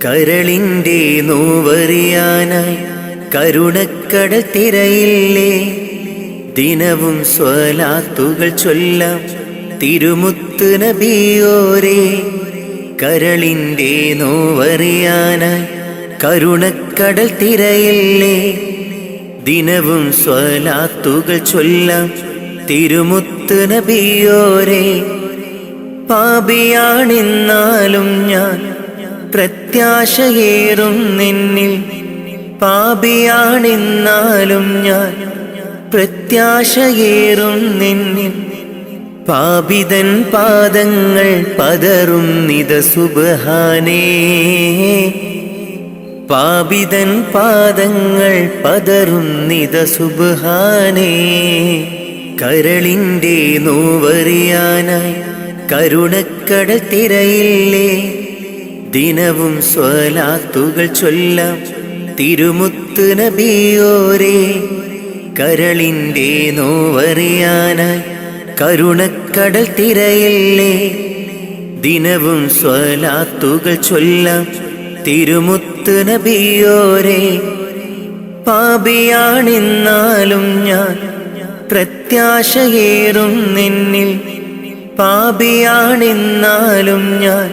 കരളിൻ്റെ നോവറിയാനായി കരുണക്കടൽ തിരയില്ലേ. ദിനവും സ്വലാത്തുകൾ ചൊല്ലാം തിരുമുത്ത് നബിയോരേ. കരളിൻ്റെ നോവറിയാനായി കരുണക്കടൽ തിരയില്ലേ. ദിനവും സ്വലാത്തുകൾ ചൊല്ലാം തിരുമുത്ത് നബിയോരേ. പാപിയാണെന്നാലും ഞാൻ പ്രത്യാശയേറും നിന്നിൽ. പാപിയാണെന്നാലും ഞാൻ പ്രത്യാശയേറും നിന്നിൽ. പാപിതൻ പാദങ്ങൾ പതറും നിത സുബ്ഹാനേ. പാപിതൻ പാദങ്ങൾ പതറും നിത സുബ്ഹാനേ. കരളിൻ്റെ നോവറിയാനായി കരുണക്കടൽ തിരയില്ലേ. ദിനവും സ്വലാത്തുകൾ ചൊല്ലാം തിരുമുത്ത് നബിയോരേ. കരളിൻ്റെ നോവറിയാനായി കരുണക്കടൽ തിരയില്ലേ. ദിനവും സ്വലാത്തുകൾ ചൊല്ലാം തിരുമുത്ത് നബിയോരേ. പാപിയാണെന്നാലും ഞാൻ പ്രത്യാശയേറും നിന്നിൽ. പാപിയാണെന്നാലും ഞാൻ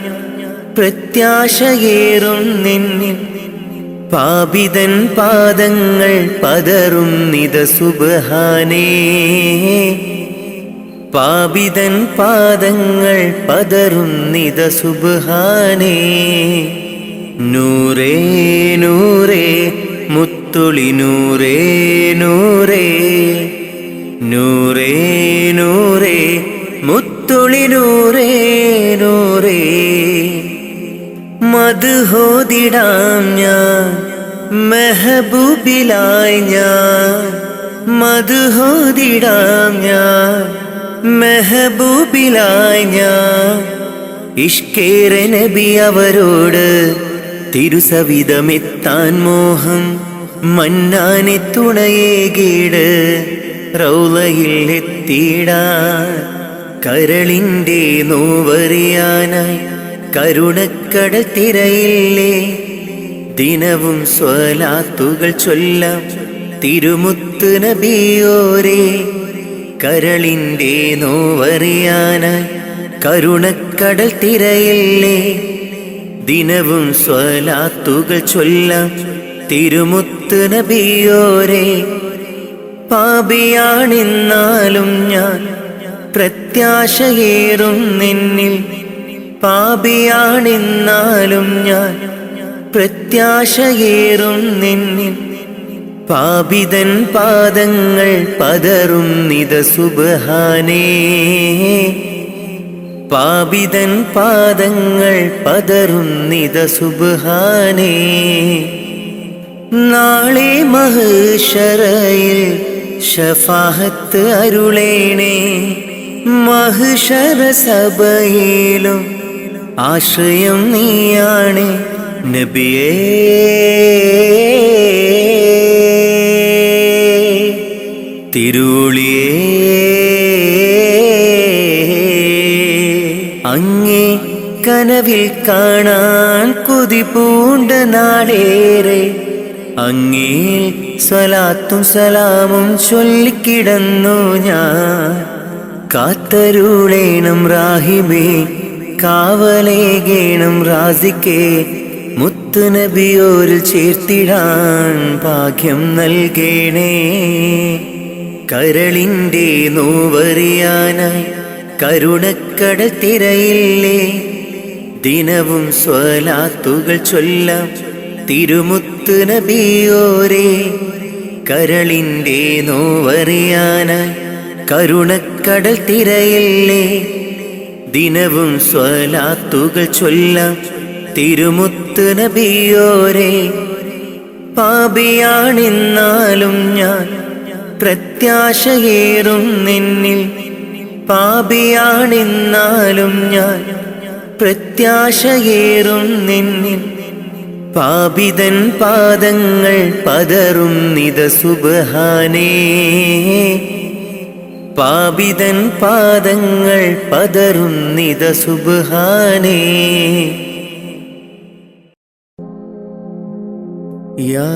പ്രത്യാശയേറും നിന്നിൽ. പാപിതൻ പാദങ്ങൾ പതറും നിത സുബ്ഹാനേ. പാപിതൻ പാദങ്ങൾ പതറും നിത സുബ്ഹാനേ. നൂറേ നൂറേ മുത്തുളി നൂറേ നൂറേ. നൂറേ നൂറേ മുത്തുളി നൂറേ നൂറേ. മദ്ഹോദിടാം ഞാൻ മെഹബൂബിലായി ഞാൻ. മദ്ഹോദിടാം ഞാൻ മെഹബൂബിലായി ഞാൻ. ഇഷ്കേറെ നബി അവരോട് തിരുസവിധമെത്താൻ മോഹം. മന്നാനെ തുണയേകീട് റൗളയിൽ എത്തിയിടാൻ. കരളിൻ്റെ നോവറിയാനായി കരുണക്കടൽ തിരയില്ലേ. ദിനവും സ്വലാത്തുകൾ ചൊല്ലാം തിരുമുത്ത് നബിയോരേ. കരളിൻ്റെ നോവറിയാനായി കരുണക്കടൽ തിരയില്ലേ. ദിനവും സ്വലാത്തുകൾ ചൊല്ലാം തിരുമുത്ത് നബിയോരേ. പാപിയാണെന്നാലും ഞാൻ പ്രത്യാശയേറും നിന്നിൽ. പാപിയാണെന്നാലും ഞാൻ പ്രത്യാശയേറും നിന്നിൽ. പാപിതൻ പാദങ്ങൾ പതറും നിത സുബ്ഹാനേ. പാപിതൻ പാദങ്ങൾ പതറും നിത സുബ്ഹാനേ. നാളെ മഹ്ശറയിൽ ശഫാഅത്ത് അരുളേണേ. മഹ്ശറ സഭയിലും ആശ്രയം നീയാണ് നബിയേ. തിരുളിയേ അങ്ങേ കനവിൽ കാണാൻ കൊതി പൂണ്ട നാടേറെ. അങ്ങേ സ്വലാത്തും സലാമും ചൊല്ലിക്കിടന്നു ഞാൻ. കാത്തരുളേണം റാഹിബേ കാവലേകേണം റാസിക്കേ. മുത്ത് നബിയോരിൽ ചേർത്തിടാൻ ഭാഗ്യം നൽകേണേ. കരളിൻ്റെ നോവറിയാനായി കരുണക്കടൽ തിരയില്ലേ. ദിനവും സ്വലാത്തുകൾ ചൊല്ലാം തിരുമുത്ത് നബിയോരേ. കരളിൻ്റെ നോവറിയാനായി കരുണക്കടൽ തിരയില്ലേ. ദിനവും സ്വലാത്തുകൾ ചൊല്ലാം തിരുമുത്ത് നബിയോരേ. പാപിയാണെന്നാലും ഞാൻ പ്രത്യാശയേറും നിന്നിൽ. പാപിയാണെന്നാലും ഞാൻ പ്രത്യാശയേറും നിന്നിൽ. പാപിതൻ പാദങ്ങൾ പതറും നിത സുബ്ഹാനേ. പാപിതൻ പാദങ്ങൾ പതറും നിത സുബ്ഹാനേ. യാ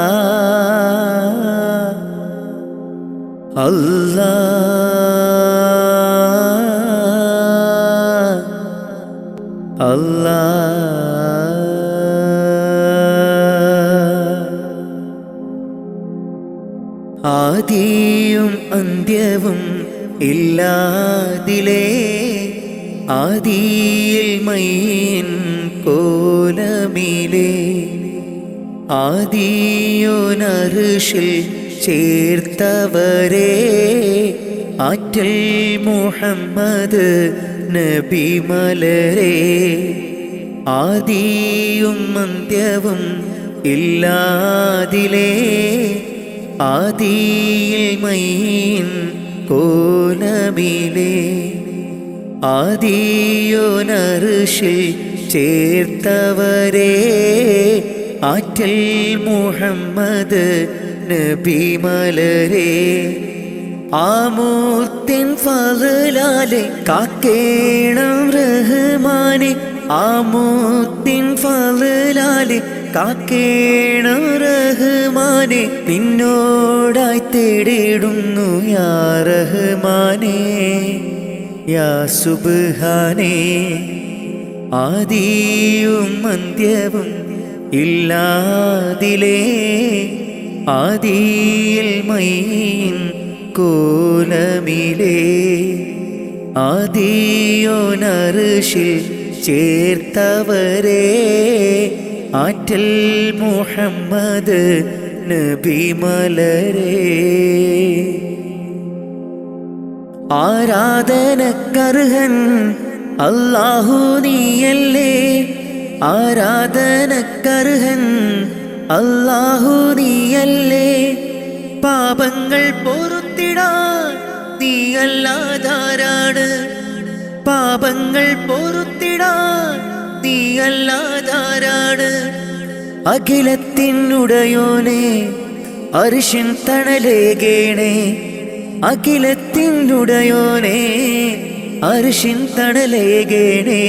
അല്ലാഹ് അല്ലാഹ് അല്ലാഹ്. ആദിയും അന്ത്യവും ഇല്ലാതിലേ ആദിയിൽ മൈൻ കോലമിലേ ആദിയോനർശിൽ ചേർത്തവരേ ആറ്റൽ മുഹമ്മദ് നബി മലരേ. ആദിയും അന്ത്യവും ഇല്ലാതിലേ ആദിയിൽ മൈൻ കോലമിലേ ആദിയോനർശിൽ ചേർത്തവരേ ആറ്റൽ മുഹമ്മദ് നബി മലരേ. ആമൂർത്തിൻ ഫളലാലെ കാക്കേണം റഹ്മാനെ ആമൂർത്തിൻ ഫളലാലെ കാക്കേണം റഹ്മാനെ നിന്നോടായി തേടിടുന്നു യാ റഹ്മാനേ യാ സുബ്ഹാനേ. ആദിയും അന്ത്യവും ഇല്ലാതിലേ ആദിയിൽ മൈൻ കോലമിലേ ആദിയോനർശിൽ ചേർത്തവരേ ആറ്റൽ മുഹമ്മദ് നബി മലരേ. ആരാധനക്കർഹൻ അല്ലാഹു നീയല്ലേ ആരാധനക്കർഹൻ അല്ലാഹു നീയല്ലേ പാപങ്ങൾ പൊറുത്തിടാൻ നീയല്ലാതാരാണ് പാപങ്ങൾ പൊറുത്തിടാൻ നീയല്ലാതാരാണ്. അഖിലത്തിനുടയോനെ അർശിൻ തണലേകേണേ അഖിലത്തിനുടയോനെ അർശിൻ തണലേകേണേ.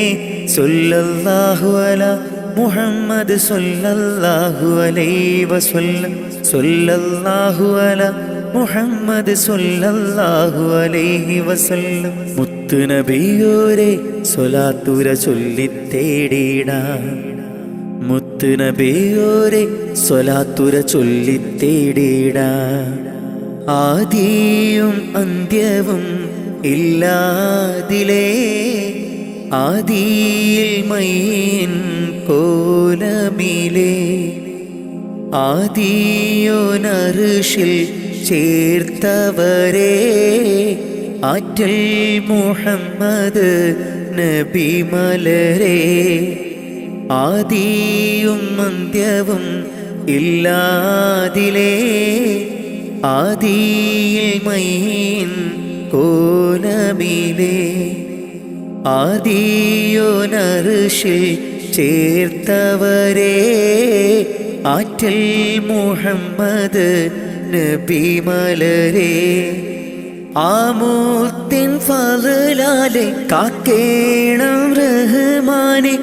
സ്വല്ലല്ലാഹു അലാ മുഹമ്മദ് സ്വല്ലല്ലാഹു അലൈഹി വസല്ലം സ്വല്ലല്ലാഹു അലാ മുഹമ്മദ് സ്വല്ലല്ലാഹു അലൈഹി വസല്ലം. മുത്ത് നബിയോരെ സ്വലാത്തുര ചൊല്ലിത്തേടിടാം മുത്ത് നബിയോരെ സ്വലാത്തുര ചൊല്ലിത്തേടിടാം. ആദിയും അന്ത്യവും ഇല്ലാതിലേ ആദിയിൽ മൈൻ കോലമിലേ ആദിയോനർശിൽ ചേർത്തവരേ ആറ്റൽ മുഹമ്മദ് നബി മലരേ. ആദിയും അന്ത്യവും ഇല്ലാതിലേ ആദിയിൽ മൈൻ കോലമിലേ ആദിയോനർശിൽ ചേർത്തവരേ ആറ്റൽ മുഹമ്മദ് നബി മലരേ. ആമൂർത്തിൻ ഫളലാലെ കാക്കേണം റഹ്മാനെ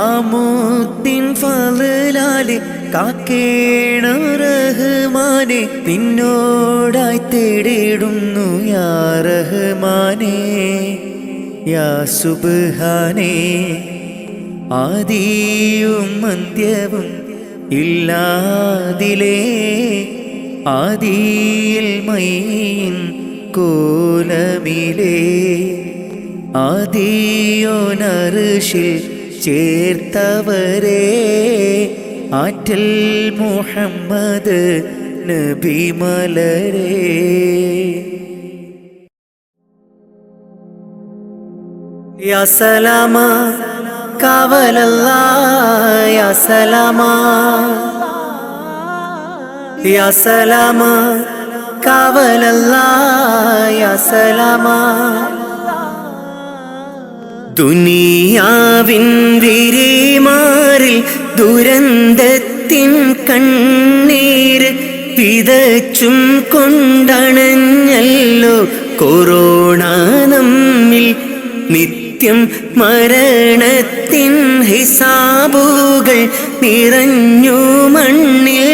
ആമൂർത്തിൻ ഫളലാലെ കാക്കേണം റഹ്മാനെ നിന്നോടായി തേടിടുന്നു യാ റഹ്മാനേ യാ സുബ്ഹാനേ. ആദിയും അന്ത്യവും ഇല്ലാതിലേ ആദിയിൽ മൈൻ കോലമിലേ ആദിയോനർശിൽ ചേർത്തവരേ ആറ്റൽ മുഹമ്മദ് നബി മലരേ. യാ സലാമാ കാവലല്ലാഹ് യാ സലാമാ യാ സലാമാ കാവലല്ലാഹ് യാ സലാമാ. ദുനിയാവിൻ വിരിമാറിൽ ദുരന്തത്തിൻ കണ്ണീര് വിതച്ചും കൊണ്ടണഞ്ഞല്ലോ കൊറോണ നമ്മിൽ. നിത്യം മരണത്തിൻ ഹിസാബുകൾ നിറഞ്ഞു മണ്ണിൽ.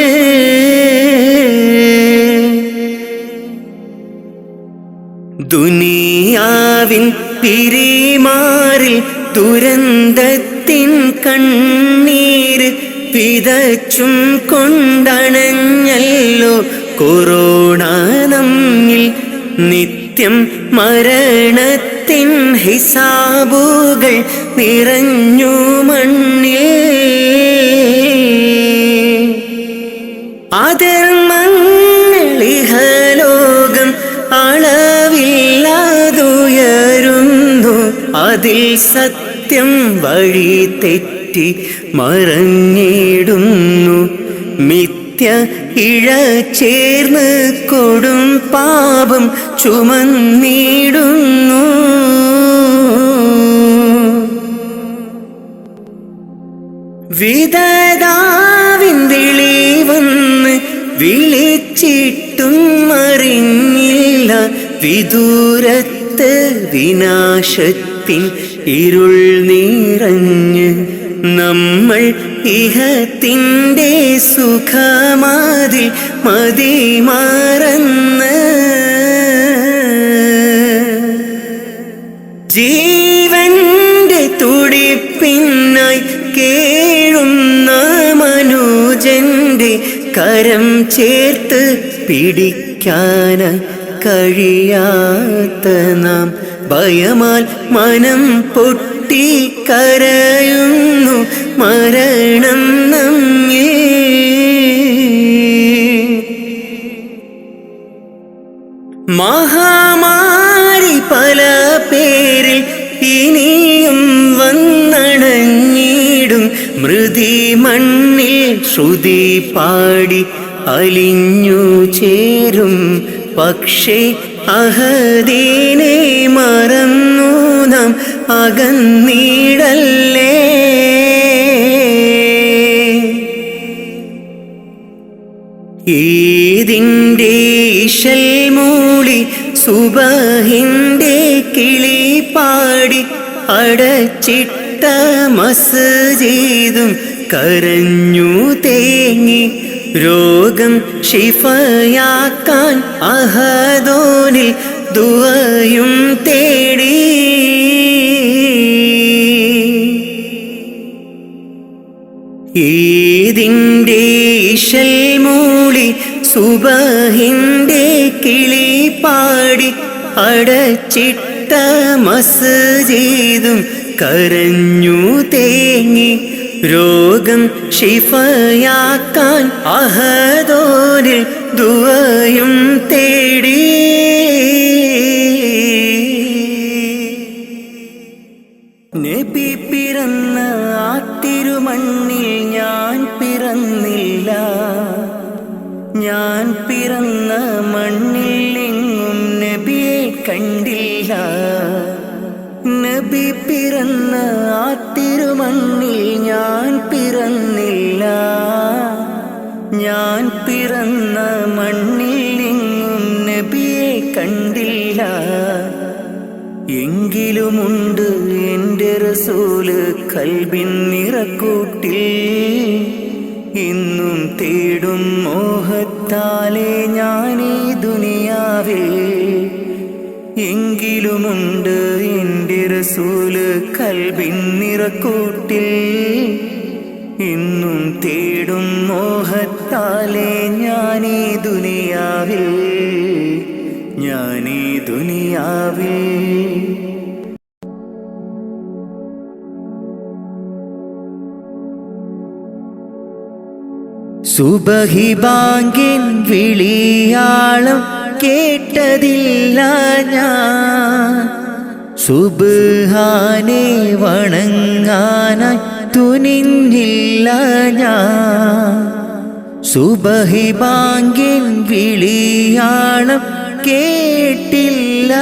ദുനിയാവിൻ പിരിമാറിൽ ദുരന്തത്തിൻ കണ്ണീര് വിതച്ചും കൊണ്ടണഞ്ഞല്ലോ കൊറോണ നമ്മിൽ. നിത്യം മരണത്തിൻ ഹിസാബുകൾ നിറഞ്ഞു മണ്ണിൽ. അധർമ്മങ്ങൾ ഇഹലോകം അളവില്ലാതുയരുന്നു. അതിൽ സത്യം വഴി തെറ്റി മറഞ്ഞിടുന്നു. മിഥ്യ ഇഴ ചേർന്ന് കൊടും പാപം ചുമന്നിടുന്നു. വിധതാവിൻ വിളി വന്ന് വിളിച്ചിട്ടും അറിഞ്ഞില്ല. വിദൂരത്ത് വിനാശത്തിൻ ഇരുൾ നിറഞ്ഞ് നമ്മൾ ഇഹത്തിൻ്റെ സുഖമാതിൽ മതിമറന്ന്. ജീവന്റെ തുടിപ്പിനായി കേഴുന്ന മനുജന്റെ കരം ചേർത്ത് പിടിക്കാൻ കഴിയാത്ത നാം ഭയമാൽ മനം പൊട്ടി കരയുന്നു മരണം നമ്മിൽ. മഹാമാരി പല പേരിൽ ഇനിയും വന്നണഞ്ഞിടും. മൃതി മണ്ണിൽ ശ്രുതി പാടി അലിഞ്ഞു ചേരും. പക്ഷേ അഹദീനെ മറന്നു നാം അകന്നിടല്ലേ. ഈദിൻ്റെ ഇശൽ മൂളി സുബഹിൻ്റെ കിളി പാടി അടച്ചിട്ട മസ്ജിദും കരഞ്ഞു തേങ്ങി. രോഗം ശിഫയാക്കാൻ അഹദോനിൽ ദുആയും തേടി. ഈദിൻ്റെ ഇശൽ മൂളി സുബഹിൻ്റെ കിളി പാടി അടച്ചിട്ട മസ്ജിദും കരഞ്ഞു തേങ്ങി. രോഗം ശിഫയാക്കാൻ അഹദോനിൽ ദുആയും തേടി. നബി പിറന്ന ആ തിരുമണ്ണിൽ ഞാൻ പിറന്നില്ല. ഞാൻ പിറന്ന മണ്ണിൽ എങ്ങും നബിയെ കണ്ടില്ല. നബി പിറന്ന ആ തിരുമണ്ണിൽ ഞാൻ പിറന്നില്ല. ഞാൻ പിറന്ന മണ്ണിൽ എങ്ങും നബിയെ കണ്ടില്ല. എങ്കിലുമുണ്ട് എൻ്റെ റസൂല് കൽബിൻ നിറക്കൂട്ടിൽ. ഇന്നും തേടും മോഹത്താലെ ഞാനീ ദുനിയാവിൽ. എങ്കിലുമുണ്ട് എൻ്റെ റസൂല് കൽബിൻ നിറക്കൂട്ടിൽ. ഇന്നും തേടും മോഹത്താലെ ഞാനീ ദുനിയാവിൽ. ഞാനീ ദുനിയാവിൽ. സുബഹി ബാങ്കിൻ വിളിയാളം കേട്ടതില്ല ഞാൻ. സുബ്ഹാനെ വണങ്ങാനായി തുനിഞ്ഞില്ല ഞാൻ. സുബഹി ബാങ്കിൻ വിളിയാളം കേട്ടില്ല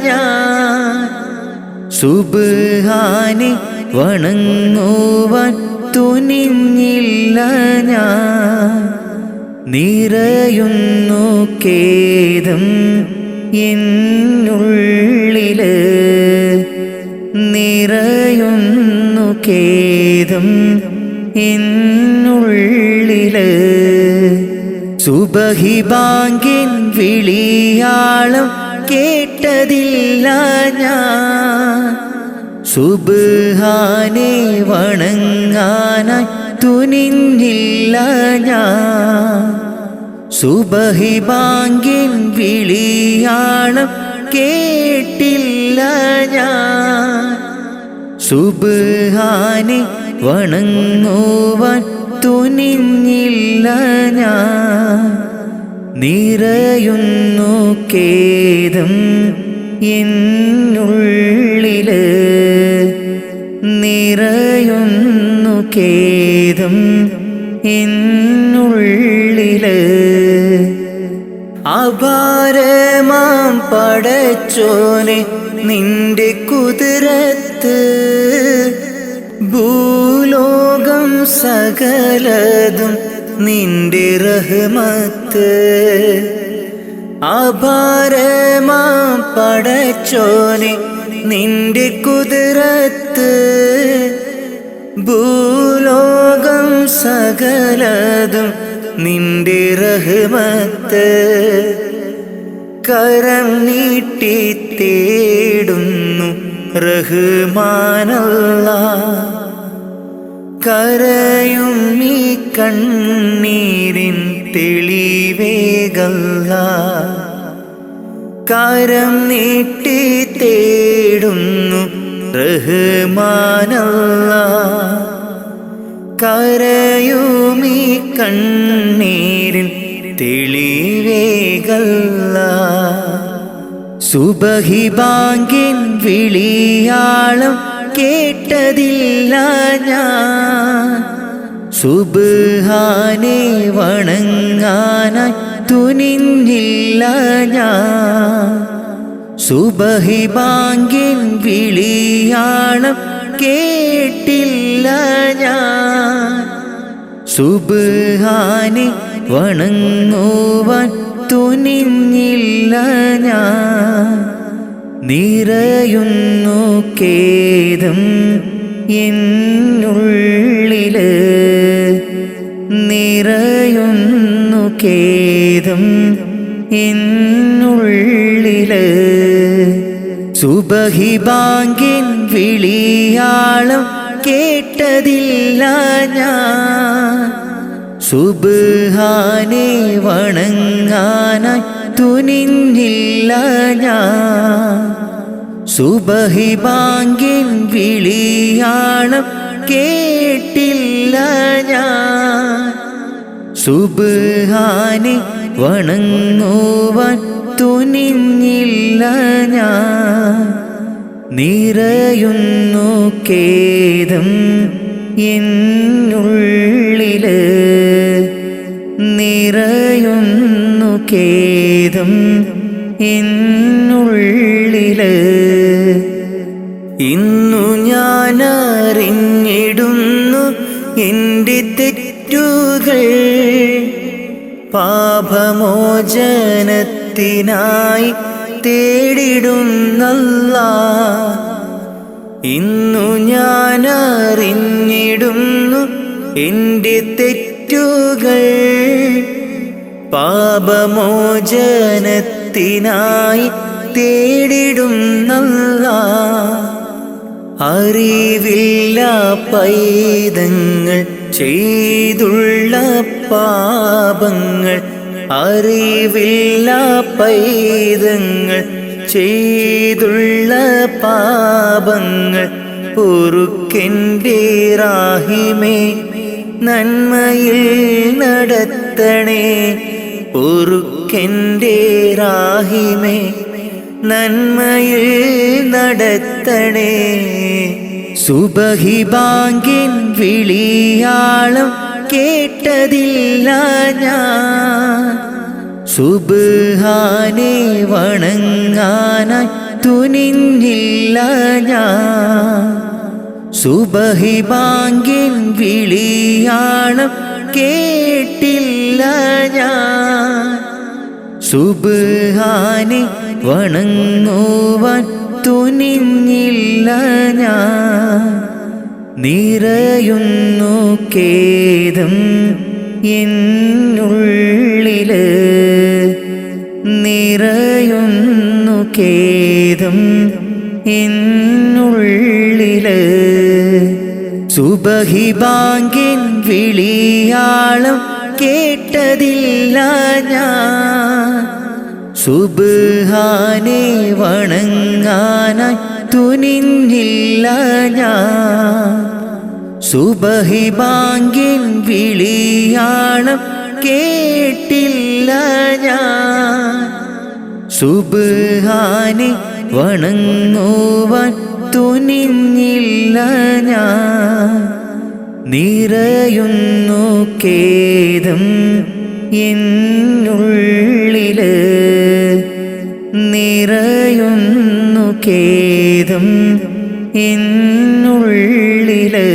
ഞാൻ. സുബ്ഹാനെ വണങ്ങുവാൻ തുനിഞ്ഞില്ല ഞാൻ. നിറയുന്നു ഖേദം എന്നുള്ളില്, നിറയുന്നു ഖേദം എന്നുള്ളില്. സുബഹി ബാങ്കിൻ വിളിയാളം കേട്ടതില്ല ഞാൻ, സുബ്ഹാനെ വണങ്ങാനായി തുനിഞ്ഞില്ല ഞാൻ. സുബഹി ബാങ്കിൻ വിളിയാളം കേട്ടില്ല ഞാൻ, സുബ്ഹാനെ വണങ്ങുവാൻ തുനിഞ്ഞില്ല ഞാൻ. നിറയുന്നു ഖേദം എന്നുള്ളില്, നിറയുന്നു ഖേദം എന്നുള്ളില്. അപാരമാം പടച്ചോനെ നിന്റെ കുതിരത്ത്, ഭൂലോകം സകലതും നിന്റെ റഹ്മത്ത്. അപാരമാം പടച്ചോനെ നിന്റെ കുതിരത്ത്, ഭൂലോകം സകലതും നിന്റെ റഹ്മത്ത്. കരം നീട്ടി തേടുന്നു റഹ്മാനല്ലാഹ്, കരയും ഈ കണ്ണീരിൻ തെളിവേകല്ലാഹ്. കരം നീട്ടി തേടുന്നു റഹ്മാനല്ലാഹ്, കരയും ഈ കണ്ണീരിൻ തെളിവേകല്ലാഹ്. സുബഹി ബാങ്കിൻ വിളിയാളം കേട്ടതില്ല ഞാൻ, സുബ്ഹാനെ വണങ്ങാനായി തുനിഞ്ഞില്ല ഞാൻ. സുബഹി ബാങ്കിൻ വിളിയാളം കേട്ടില്ല ഞാൻ, സുബ്ഹാനെ വണങ്ങുവാൻ തുനിഞ്ഞില്ല ഞാൻ. നിറയുന്നു ഖേദം എന്നുള്ളില്, നിറയുന്നു ഖേദം എന്നുള്ളില്. സുബഹി ബാങ്കിൻ വിളിയാളം കേട്ടതില്ല ഞാൻ, സുബ്ഹാനെ വണങ്ങാനായി തുനിഞ്ഞില്ല ഞാൻ. സുബഹി ബാങ്കിൻ വിളിയാളം കേട്ടില്ല ഞാൻ, സുബ്ഹാനെ വണങ്ങുവാൻ തുനിഞ്ഞില്ല ഞാൻ. നിറയുന്നു ഖേദം എന്നുള്ളില്, നിറയുന്നു ഖേദം എന്നുള്ളില്. ഇന്നു ഞാൻ അറിഞ്ഞിടുന്നു എൻ്റെ തെറ്റുകൾ, പാപമോചനത്തിനായി തേടിടുന്നല്ലാഹ്. ഇന്നു ഞാൻ അറിഞ്ഞിടുന്നു എൻ്റെ തെറ്റുകൾ, പാപമോചനത്തിനായി തേടിടുന്നല്ലാഹ്. അറിവില്ല പൈതങ്ങൾ ചെയ്തുള്ള പാപങ്ങൾ, അറിവില്ല പൈതങ്ങൾ ചെയ്തുള്ള പാപങ്ങൾ പൊറുക്കെൻ്റെ റാഹിമേ, നന്മയിൽ നടത്തണേ. പൊറുക്കെൻ്റെ റാഹിമേ, നന്മയിൽ നടത്തണേ. സുബഹി ബാങ്കിൻ വിളിയാളം കേട്ടതില്ല ഞാൻ, സുബ്ഹാനെ വണങ്ങാനായി തുനിഞ്ഞില്ല ഞാൻ. സുബഹി ബാങ്കിൻ വിളിയാളം കേട്ടില്ല ഞാൻ. സുബ്ഹാനെ വണങ്ങുവാൻ തുനിഞ്ഞില്ല ഞാൻ. നിറയുന്നു ഖേദം എന്നുള്ളില്, നിറയുന്നു ഖേദം എന്നുള്ളില്. സുബഹി ബാങ്കിൻ വിളിയാളം കേട്ടതില്ല ഞാൻ. സുബ്ഹാനെ വണങ്ങാനായി തുനിഞ്ഞില്ല ഞാൻ. സുബഹി ബാങ്കിൻ വിളിയാളം കേട്ടില്ല ഞാൻ. സുബ്ഹാനെ വണങ്ങുവാൻ തുനിഞ്ഞില്ല ഞാൻ. നിറയുന്നു ഖേദം എന്നുള്ളില്, നിറയുന്നു ഖേദം എന്നുള്ളില്.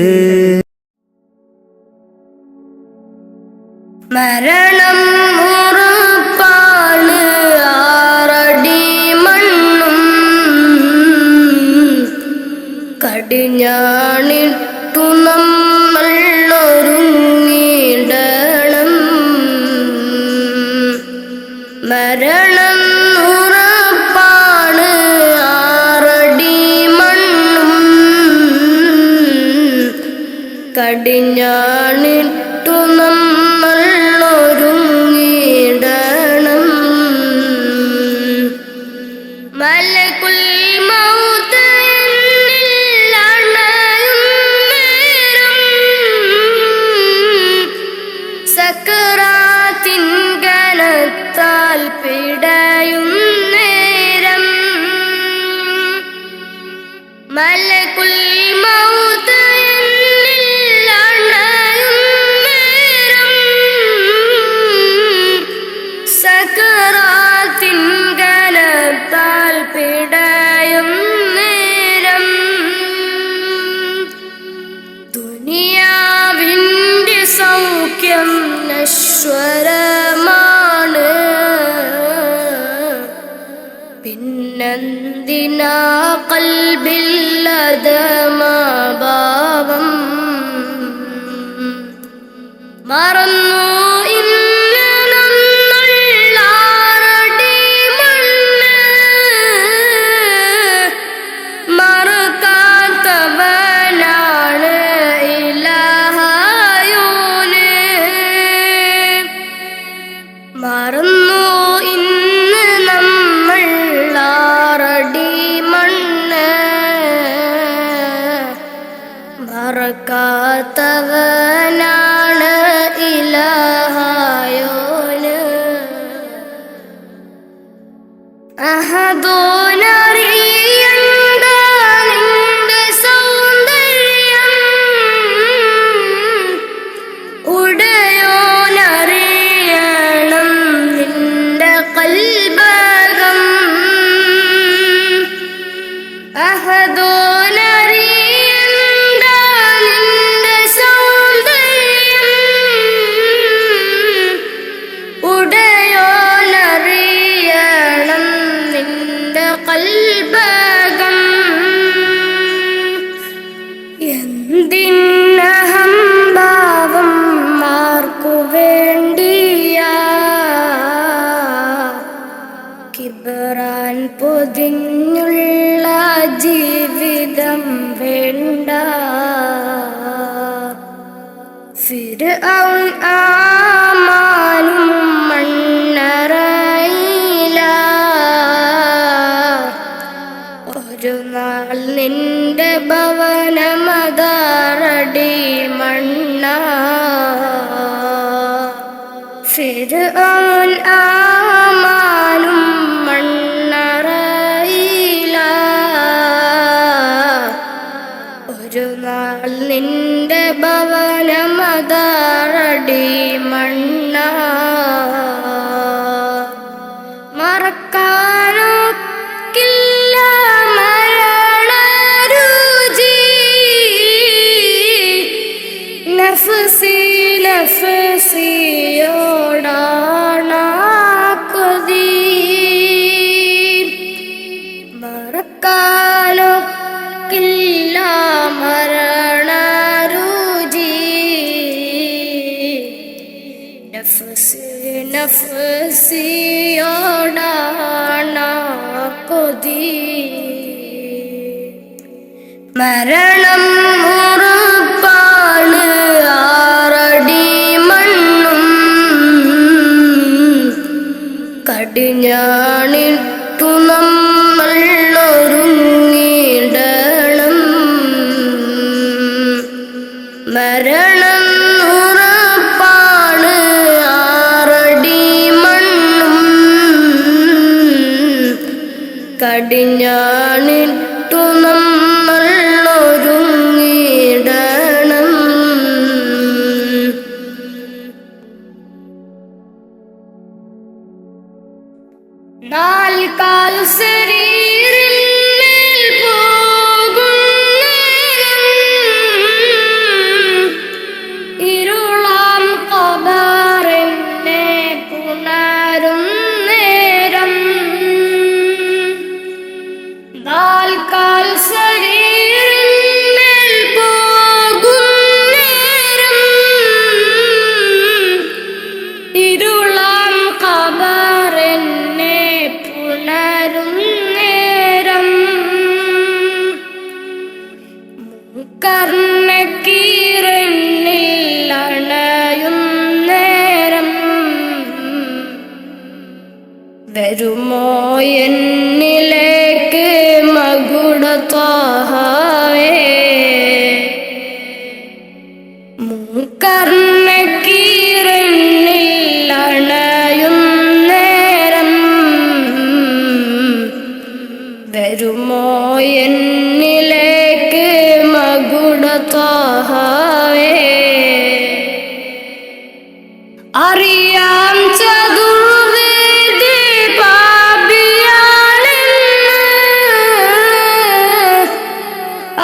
മരണം ഉറപ്പാണ്, ആറടി മണ്ണും കടിഞ്ഞാണിട്ടു നമ്മൾ ഒരുങ്ങിടണം. മരണം ഉറപ്പാണ്, ആറടി മണ്ണും കടിഞ്ഞാണിട്ടു നമ്മൾ ഒരുങ്ങിടണം. മലക്കുൽ മൗത്ത് എന്നിൽ അണയും നേരം, സക്കറാത്തിൻ കനത്താൽ പിടയും നേരം. മലക്കുൽ മൗത്ത് എന്നിൽ അണയും നേരം, സക്കറാത്തിൻ കനത്താൽ പിടയും നേരം. ദുനിയാവിൻ്റെ സൗഖ്യം നശ്വരമാണ്, പിന്നെന്തിനാ ഖൽബില്ലദമാഭാവം. മറന്നു ഇന്ന് നമ്മൾ ആറടി മണ്ണ്, മറക്കാത്തവനാണ് ഇലാഹായോന്. മറന്നു ഇന്ന് നമ്മൾ ആറടി മണ്ണ്, മറക്കാത്തവനാണ് ഇലാഹായോന്. അഹദോനറിയണ്ട നിന്റെ സൗന്ദര്യം, ഉടയോനറിയണം നിന്റെ കൽബകം. അഹദോനറിയണ്ട നിന്റെ സൗന്ദര്യം, ഉടയോനറിയണം നിന്റെ കൽബകം. എന്തിനഹംഭാവം ആർക്കു വേണ്ടിയാ, കിബറാൻ പൊതിഞ്ഞുള്ള ജീവിതം വേണ്ട. ഫിർഔൻ ആമാനും മണ്ണറയില, ഒരു നാൾ നിന്റെ ഭവനമതാറടി മണ്ണ. ഫിർഔൻ ആമാനും മണ്ണറയില, ഒരു നാൾ നിന്റെ ഭവനമതാറടി മണ്ണ. മറക്കാനൊക്കില്ല മരണരുചി, നഫ്സി നഫ്സിയോടാണ കൊതി. നഫ്സ് നഫ്സിയോടാണ് കൊതി, മരണം ഉറപ്പാണ് ആറടി മണ്ണും കടിഞ്ഞാണിട്ടു നമ്മൾ ഒരുങ്ങിടണം. മരണം ഉറപ്പാണ് ആറടി മണ്ണും കടിഞ്ഞാണിട്ടു നമ്മൾ ഒരുങ്ങിടണം. നാൽക്കാൽ ശരീരമേൽ പോകും ഇരുളാം ഖബറിനെ പുണരും നേരം. നാൽക്കാൽ ശരീരമേൽ പോകും നേരം ഇരുളാം ഖബറിനെ പുണരും നേരം. കർണക്കീരനിൽ അണയും നേരം വരുമോ എന്നിലേക്ക് മകുട ത്വാഹവേ. കർണക്കീരനിൽ അണയും നേരം വരുമോ എന്നിലേക്ക് മകുട ത്വാഹവേ. അറിയാം ചതുർവേദി പാപിയാണെന്ന്,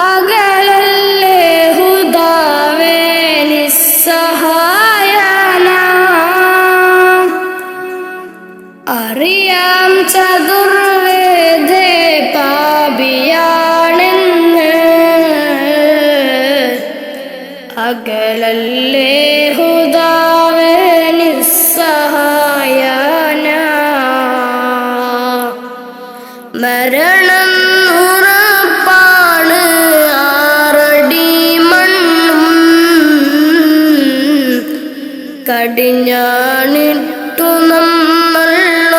അകലല്ലേ ഹുദാവേ നിസ്സഹായന. അറിയാം ചതുർവേദി പാപിയാണെന്ന്, അകലല്ലേ ഹുദാവേ നിസ്സഹായന. മരണം ഉറപ്പാണ് ആറടി മണ്ണും കടിഞ്ഞാണിട്ടു നമ്മൾ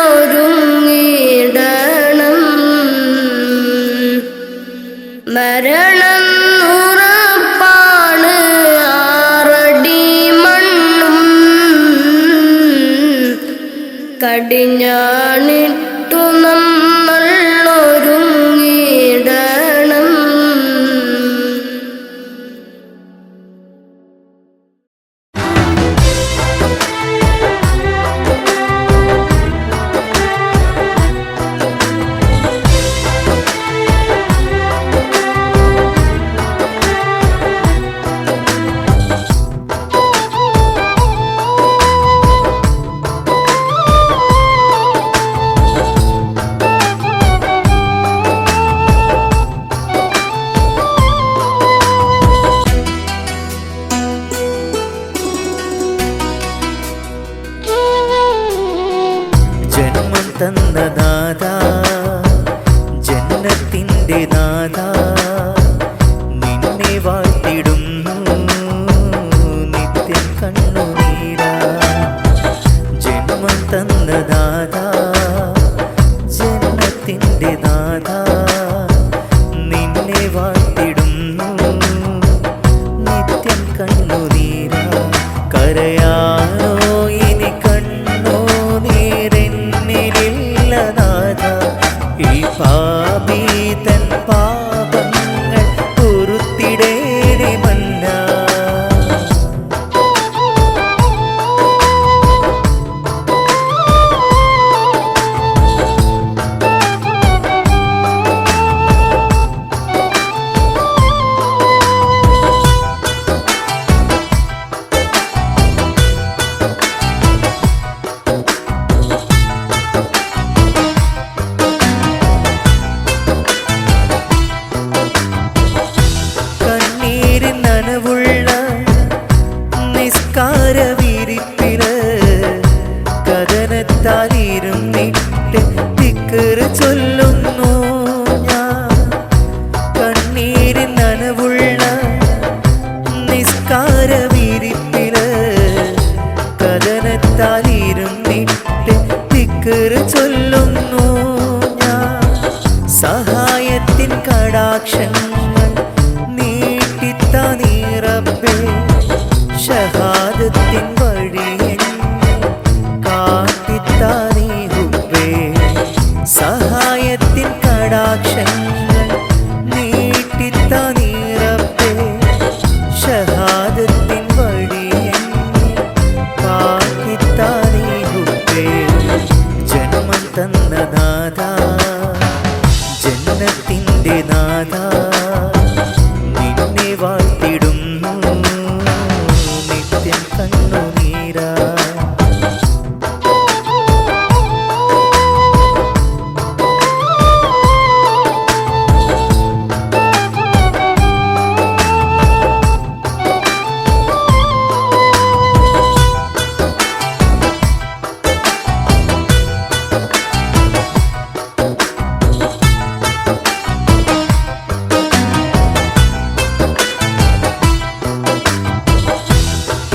ഒരുങ്ങിടണം. മരണം ഉറപ്പാണ് ആറടി മണ്ണും കടിഞ്ഞാണിട്ടു നമ്മൾ ഒരുങ്ങിടണം. ജന്മം തന്ന നാഥാ, ജന്നത്തിൻ്റെ നാഥാ, നിന്നെ വാഴ്ത്തിടുന്നു നിത്യം കണ്ണുനീരാ. ജന്മം തന്ന നാഥാ, ജന്നത്തിൻ്റെ നാഥാ, നിന്നെ വാഴ്ത്തിടുന്നു നിത്യം കണ്ണുനീരാ. കരയാനോ ഇനി കണ്ണോ നീരെന്നിലില്ല നാഥ, കഥനത്താലിരുന്നിട്ട് ദിക്റ് ചൊല്ലുന്നു ഞാൻ. കണ്ണീരിൻ നനവുള്ള നിസ്കാരവിരിപ്പില് കഥനത്താലിരുന്നിട്ട് ദിക്റ് ചൊല്ലുന്നു ഞാൻ. സഹായത്തിൻ കടാക്ഷങ്ങൾ നീട്ടിത്താ നീ റബ്ബേ, ഷഹാദത്തിൻ വഴി കാട്ടിത്താ നീ ഹുബ്ബേ. സഹായത്തിൻ കടാക്ഷങ്ങൾ നീട്ടിത്താ നീ റബ്ബേ, ഷഹാദത്തിൻ വഴി കാട്ടിത്താ നീ ഹുബ്ബേ. ജന്മം തന്ന നാഥാ, ജന്നത്തിൻ്റെ നാഥാ, നിന്നെ വാഴ്ത്തിടുന്നു നിത്യം കണ്ണുനീരാ.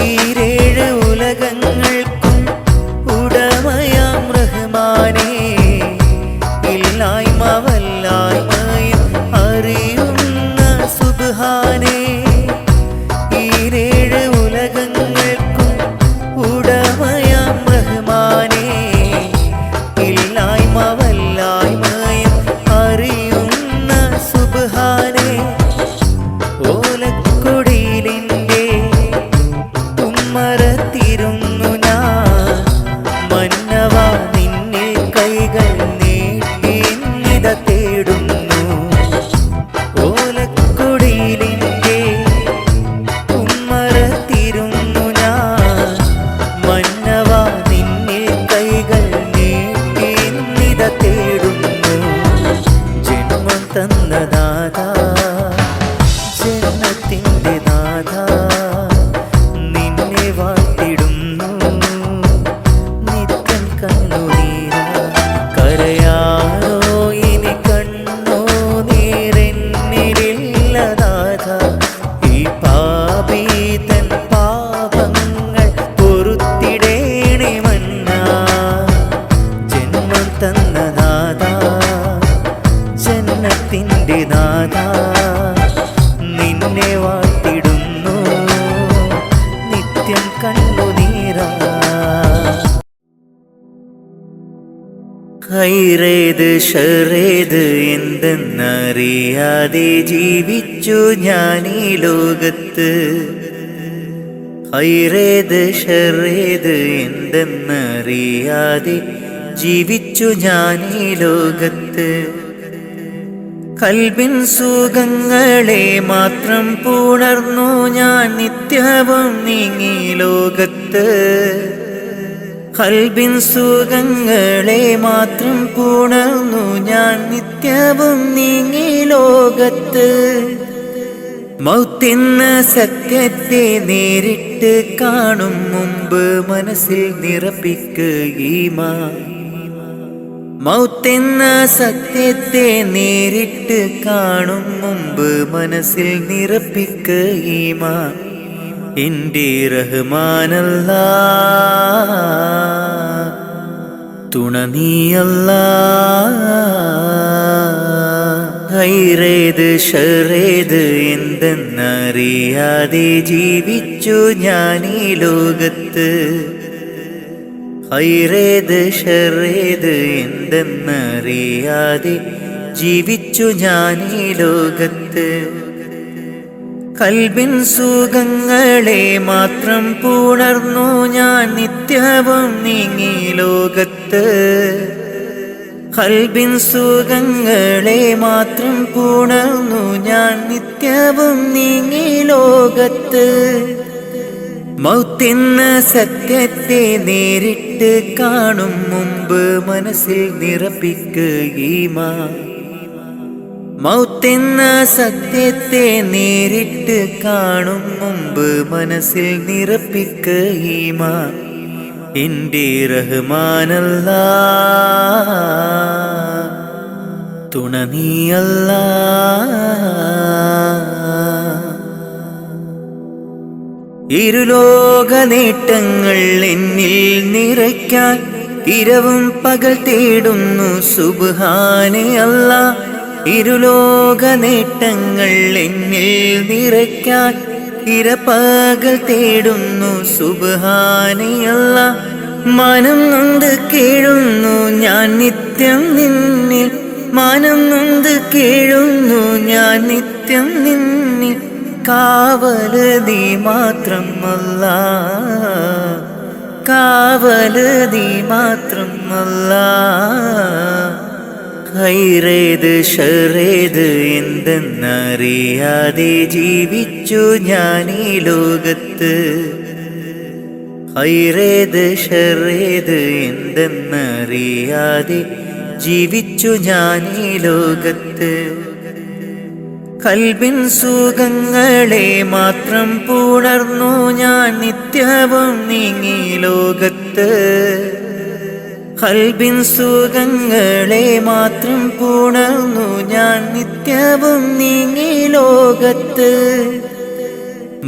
ഈരേഴ് ഉലകങ്ങൾക്കും ഉടമയാം റഹ്മാനേ, ഇല്ലായ്മ വല്ലായ്മയും അറിയുന്ന സുബ്ഹാനേ. ഈരേഴ് ഉലകങ്ങൾക്കും ഉടമയാം റഹ്മാനേ, ഇല്ലായ്മ വല്ലായ്മയും അറിയുന്ന സുബ്ഹാനേ. ഓലക്കൊടിയിലിൻ്റെ മരത്തിരുന്നു ഞാൻ മന്നവ, നിന്നിൽ കൈകൾ നീട്ടി നിത തേടുന്നു. ഓലക്കൊടിയിലിൻ്റെ ഉമ്മരത്തിരുന്നു ഞാൻ മന്നവ, നിന്നിൽ കൈകൾ നീട്ടി നിത തേടുന്നു. ജന്മം തന്ന നാഥാ, ജന്മത്തിൻ്റെ നാഥാ, നിന്നെ വാഴ്ത്തിടുന്നു നിത്യം കണ്ണുനീരാ. കരയാറോ ഇനി കണ്ണോ നീരെന്നിലില്ല നാഥാ, ഈ പാപീതൻ പാപങ്ങൾ പൊറുത്തിടേണേ മന്നാ. ജന്മം തന്ന നാഥാ, ജന്നത്തിൻ്റെ നാഥാ, നിന്നെ വാഴ്ത്തിടുന്നു നിത്യം കണ്ണുനീരാ. ഖൈറേത് ഷറേത് എന്തെന്നറിയാതെ ജീവിച്ചു ഞാൻ ഈ ലോകത്ത്. ഖൈറേത് ഷറേത് എന്തെന്നറിയാതെ ജീവിച്ചു ഞാൻ ഈ ലോകത്ത്. കൽബിൻ സുഖങ്ങളെ മാത്രം പുണർന്നു ഞാൻ നിത്യവും നീങ്ങി ലോകത്ത്. കൽബിൻ സുഖങ്ങളെ മാത്രം പുണർന്നു ഞാൻ നിത്യവും നീങ്ങി ലോകത്ത്. മൗത്തെന്ന സത്യത്തെ നേരിട്ട് കാണും മുമ്പ് മനസ്സിൽ നിറപ്പിക്കുകീമാൻ. മൗത്തെന്ന സത്യത്തെ നേരിട്ട് കാണും മുമ്പ് മനസ്സിൽ നിറപ്പിക്കുകീമാൻ. എൻ്റെ റഹ്മാനല്ലാ, തുണ നീയല്ലാ. ഖൈറേത് ഷറേത് എന്തെന്നറിയാതെ ജീവിച്ചു ഞാൻ ഈ ലോകത്ത്. ഖൈറേത് ഷറേത് എന്തെന്നറിയാതെ ജീവിച്ചു ഞാൻ ഈ ലോകത്ത്. കൽബിൻ സുഖങ്ങളെ മാത്രം പുണർന്നു ഞാൻ നിത്യവും നീങ്ങി ലോകത്ത്. കൽബിൻ സുഖങ്ങളെ മാത്രം പുണർന്നു ഞാൻ നിത്യവും നീങ്ങി ലോകത്ത്. മൗത്തെന്ന സത്യത്തെ നേരിട്ട് കാണും മുമ്പ് മനസ്സിൽ നിറപ്പിക്കുകീമാൻ. മൗത്തെന്ന സത്യത്തെ നേരിട്ട് കാണും മുമ്പ് മനസ്സിൽ നിറപ്പിക്കുകീമാൻ. എൻ്റെ റഹ്മാനല്ലാ, തുണ നീയല്ലാ. ഇരുലോക നേട്ടങ്ങൾ എന്നിൽ നിറയ്ക്കാൻ ഇരവും പകൽ തേടുന്നു സുബ്ഹാനെ അല്ലാ. ഇരുലോക നേട്ടങ്ങൾ എന്നിൽ നിറയ്ക്കാൻ ഇരപകൽ തേടുന്നു സുബ്ഹാനെ അല്ലാ. മനം നൊന്ത് കേഴുന്നു ഞാൻ നിത്യം നിന്നിൽ, മനം നൊന്ത് കേഴുന്നു ഞാൻ നിത്യം നിന്നിൽ. കാവല് നീ മാത്രം അല്ലാ, കാവല് നീ മാത്രം അല്ലാ. ഹൈറേത് ഷറേത് എന്തെന്നറിയാതെ ജീവിച്ചു ഞാൻ ഈ ലോകത്ത്. ഹൈറേത് ഷറേത് എന്തെന്നറിയാതെ ജീവിച്ചു ഞാൻ ഈ ലോകത്ത്. കൽബിൻ സുഖങ്ങളെ മാത്രം പുണർന്നു ഞാൻ നിത്യവും നീങ്ങി ലോകത്ത്. കൽബിൻ സുഖങ്ങളെ മാത്രം പുണർന്നു ഞാൻ നിത്യവും നീങ്ങി ലോകത്ത്.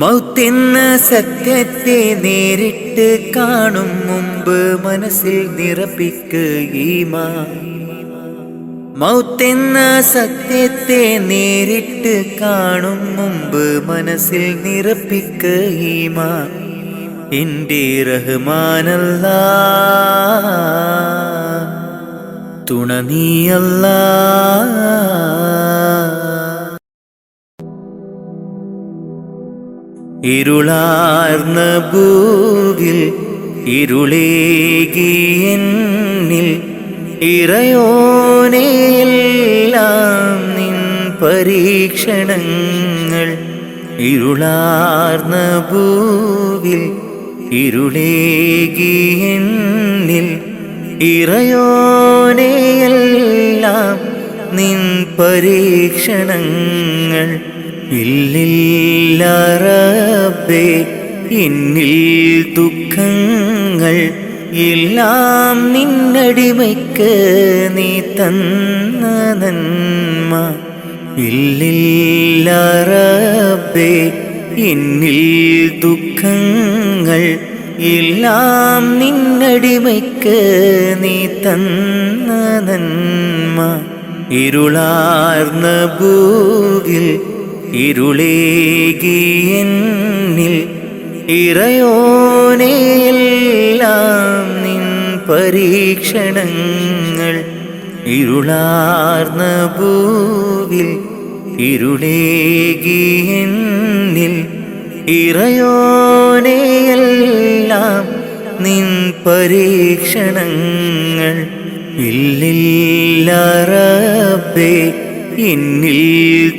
മൗത്തെന്ന സത്യത്തെ നേരിട്ട് കാണും മുമ്പ് മനസ്സിൽ നിറപ്പിക്കുക ഈമാൻ. മൗത്തെന്ന സത്യത്തെ നേരിട്ട് കാണും മുമ്പ് മനസ്സിൽ നിറപ്പിക്കുക ഈമാൻ. എൻ്റെ റഹ്മാനല്ലാ, തുണ നീയല്ലാ. ഇരുളാർന്ന ഭൂവിൽ ഇരുളേകി എന്നിൽ ഇറയോനെയെല്ലാം നിൻ പരീക്ഷണങ്ങൾ. ഇരുളാർന്ന ഭൂവിൽ ഇരുളേകി എന്നിൽ ഇറയോനെയെല്ലാം നിൻ പരീക്ഷണങ്ങൾ. ഇല്ലില്ല റബ്ബേ എന്നിൽ ദുഃഖങ്ങൾ, എല്ലാം നിന്നടിമയ്ക്ക് നീ തന്ന നന്മ. ഇല്ലില്ല റബ്ബേ എന്നിൽ ദുഃഖങ്ങൾ, എല്ലാം നിന്നടിമയ്ക്ക് നീ തന്ന നന്മ. ഇരുളാർന്ന ഭൂവിൽ ഇരുളേകി എന്നിൽ ഇറയോനെയെല്ലാം നിൻ പരീക്ഷണങ്ങൾ. ഇരുളാർന്ന ഭൂവിൽ ഇരുളേകി എന്നിൽ ഇറയോനെയെല്ലാം നിൻ പരീക്ഷണങ്ങൾ. ഇല്ലില്ല റബ്ബേ എന്നിൽ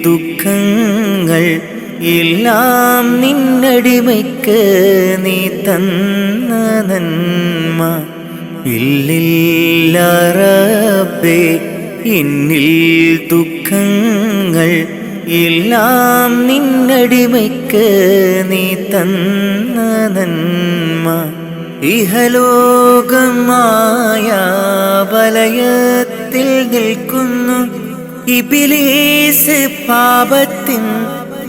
ദുഃഖങ്ങൾ, എല്ലാം നിന്നടിമയ്ക്ക് നീ തന്ന നന്മ. ഇല്ലില്ല റബ്ബേ എന്നിൽ ദുഃഖങ്ങൾ, എല്ലാം നിന്നടിമയ്ക്ക് നീ തന്ന നന്മ. ഇഹലോകമായ വലയത്തിൽ നിൽക്കുന്നു ഇബ്ലീസ്, പാപത്തിൻ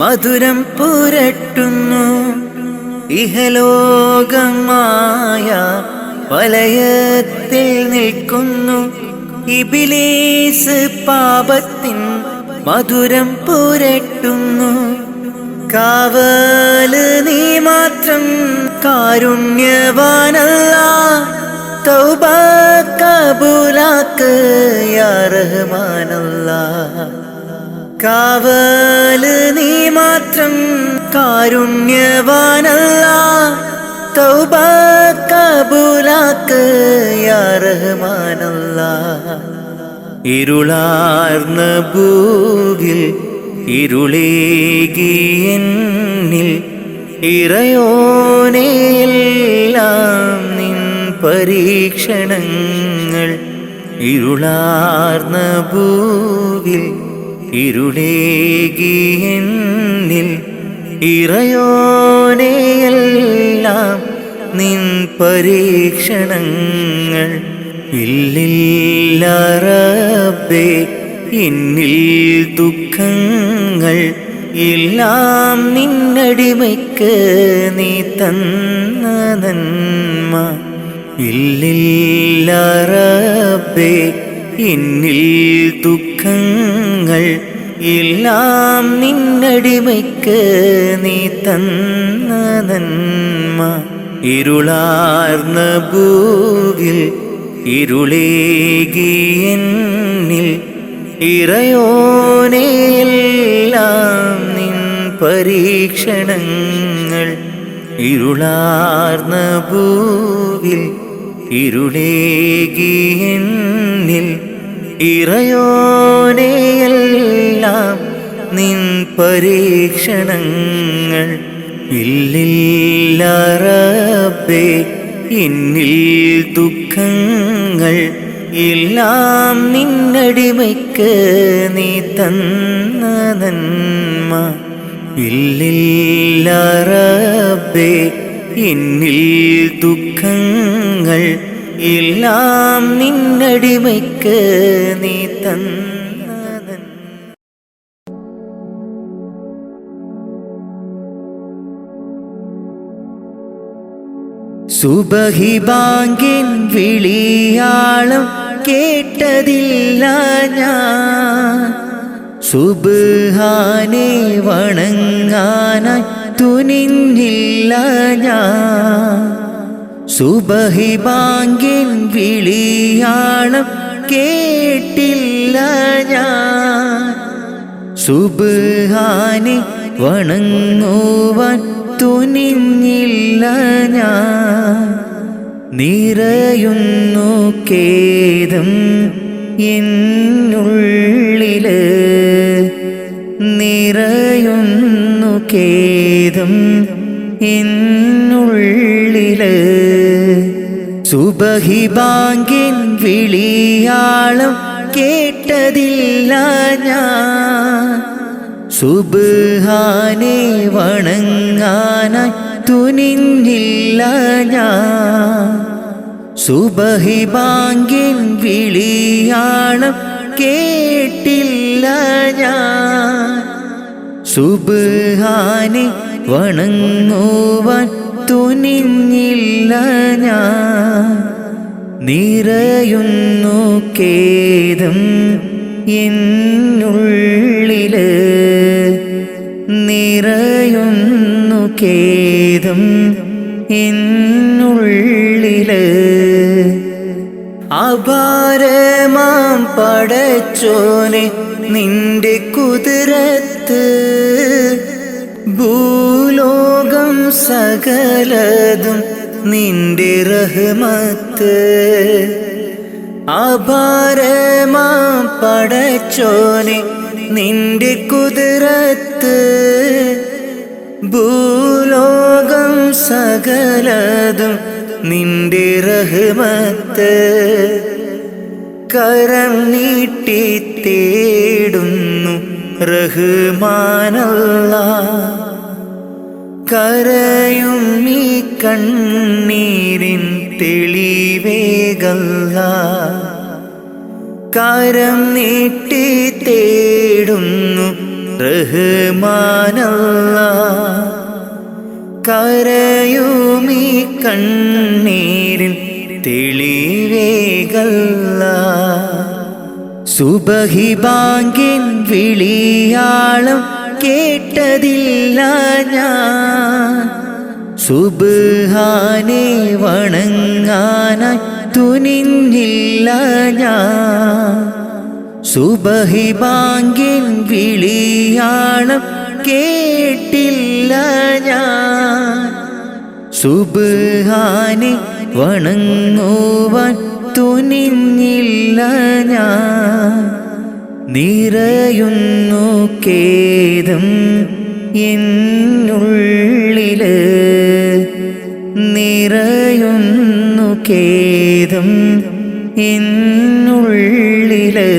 മധുരം പുരട്ടുന്നു. ഇഹലോകമായ വലയത്തിൽ നിൽക്കുന്നു ഇബ്ലീസ്, പാപത്തിൻ മധുരം പുരട്ടുന്നു. കാവല് നീ മാത്രം കാരുണ്യവാനല്ലാ, തൗബ കബൂലാക്ക് യാ റഹ്മാനല്ലാ. കാവല് നീ മാത്രം കാരുണ്യവാനല്ലാ, തൗബ കബൂലാക്ക് യാ റഹ്മാനല്ലാ. ഇരുളാർന്ന ഭൂവിൽ ഇരുളേകി എന്നിൽ ഇറയോനെയെല്ലാം നിൻ പരീക്ഷണങ്ങൾ. ഇരുളാർന്ന ഭൂവിൽ ഇരുളേകി എന്നിൽ ഇറയോനെയെല്ലാം നിൻ പരീക്ഷണങ്ങൾ. ഇല്ലില്ല റബ്ബേ എന്നിൽ ദുഃഖങ്ങൾ, എല്ലാം നിന്നടിമയ്ക്ക് നീ തന്ന നന്മ. ഇല്ലില്ല റബ്ബേ എന്നിൽ ദുഃഖങ്ങൾ, എല്ലാം നിന്നടിമയ്ക്ക് നീ തന്ന നന്മ. ഇരുളാർന്ന ഭൂവിൽ ഇരുളേകിയെന്നിൽ ഇറയോനെയെല്ലാം നിൻ പരീക്ഷണങ്ങൾ. ഇരുളാർന്ന ഭൂവിൽ ഇരുളേകിയെന്നിൽ ഇറയോനെയെല്ലാം നിൻ പരീക്ഷണങ്ങൾ. ഇല്ലില്ല റബ്ബേ എന്നിൽ ദുഃഖങ്ങൾ, എല്ലാം നിന്നടിമയ്ക്ക് നീ തന്ന നന്മ. ഇല്ലില്ല റബ്ബേ എന്നിൽ ദുഃഖങ്ങൾ, എല്ലാം നിന്നടിമയ്ക്ക് നീ തന്ന നന്മ. സുബഹി ബാങ്കിൻ വിളിയാളം കേട്ടതില്ല ഞാൻ, സുബ്ഹാനെ വണങ്ങാനായി തുനിഞ്ഞില്ല ഞാൻ. സുബഹി ബാങ്കിൻ വിളിയാളം കേട്ടില്ല ഞാൻ, സുബ്ഹാനെ വണങ്ങുവാൻ തുനിഞ്ഞില്ല ഞാൻ. നിറയുന്നു ഖേദം എന്നുള്ളില്, നിറയുന്നു ഖേദം എന്നുള്ളില്. സുബഹി ബാങ്കിൻ വിളിയാളം കേട്ടതില്ല ഞാൻ, സുബ്ഹാനെ വണങ്ങാനായി തുനിഞ്ഞില്ല ഞാൻ. സുബഹി ബാങ്കിൻ വിളിയാളം കേട്ടില്ല ഞാൻ, സുബ്ഹാനെ വണങ്ങുവാൻ തുനിഞ്ഞില്ല ഞാൻ. നിറയുന്നു ഖേദം എന്നുള്ളില്, നിറയുന്നു ഖേദം എന്നുള്ളില്. അപാരമാം പടച്ചോനെ നിന്റെ കുതിരത്ത്, ഭൂലോകം സകലതും നിന്റെ റഹ്മത്ത്. അപാരമാം പടച്ചോനെ നിന്റെ കുതിരത്ത്, ഭൂലോകം സകലതും നിന്റെ റഹ്മത്ത്. കരം നീട്ടി തേടുന്നു റഹ്മാനല്ലാഹ്, കരയും ഈ കണ്ണീരിൻ തെളിവേകല്ലാഹ്. കരം നീട്ടി തേടുന്നു റഹ്മാനല്ലാഹ്, കരയും ഈ കണ്ണീരിൻ തെളിവേകല്ലാഹ്. സുബഹി ബാങ്കിൻ വിളിയാളം കേട്ടതില്ല ഞാൻ, സുബ്ഹാനെ വണങ്ങാനായി തുനിഞ്ഞില്ല ഞാൻ. സുബഹി ബാങ്കിൻ വിളിയാളം കേട്ടില്ല ഞാൻ, സുബ്ഹാനെ വണങ്ങുവാൻ തുനിഞ്ഞില്ല ഞാൻ. നിറയുന്നു ഖേദം എന്നുള്ളില്, നിറയുന്നു ഖേദം എന്നുള്ളില്.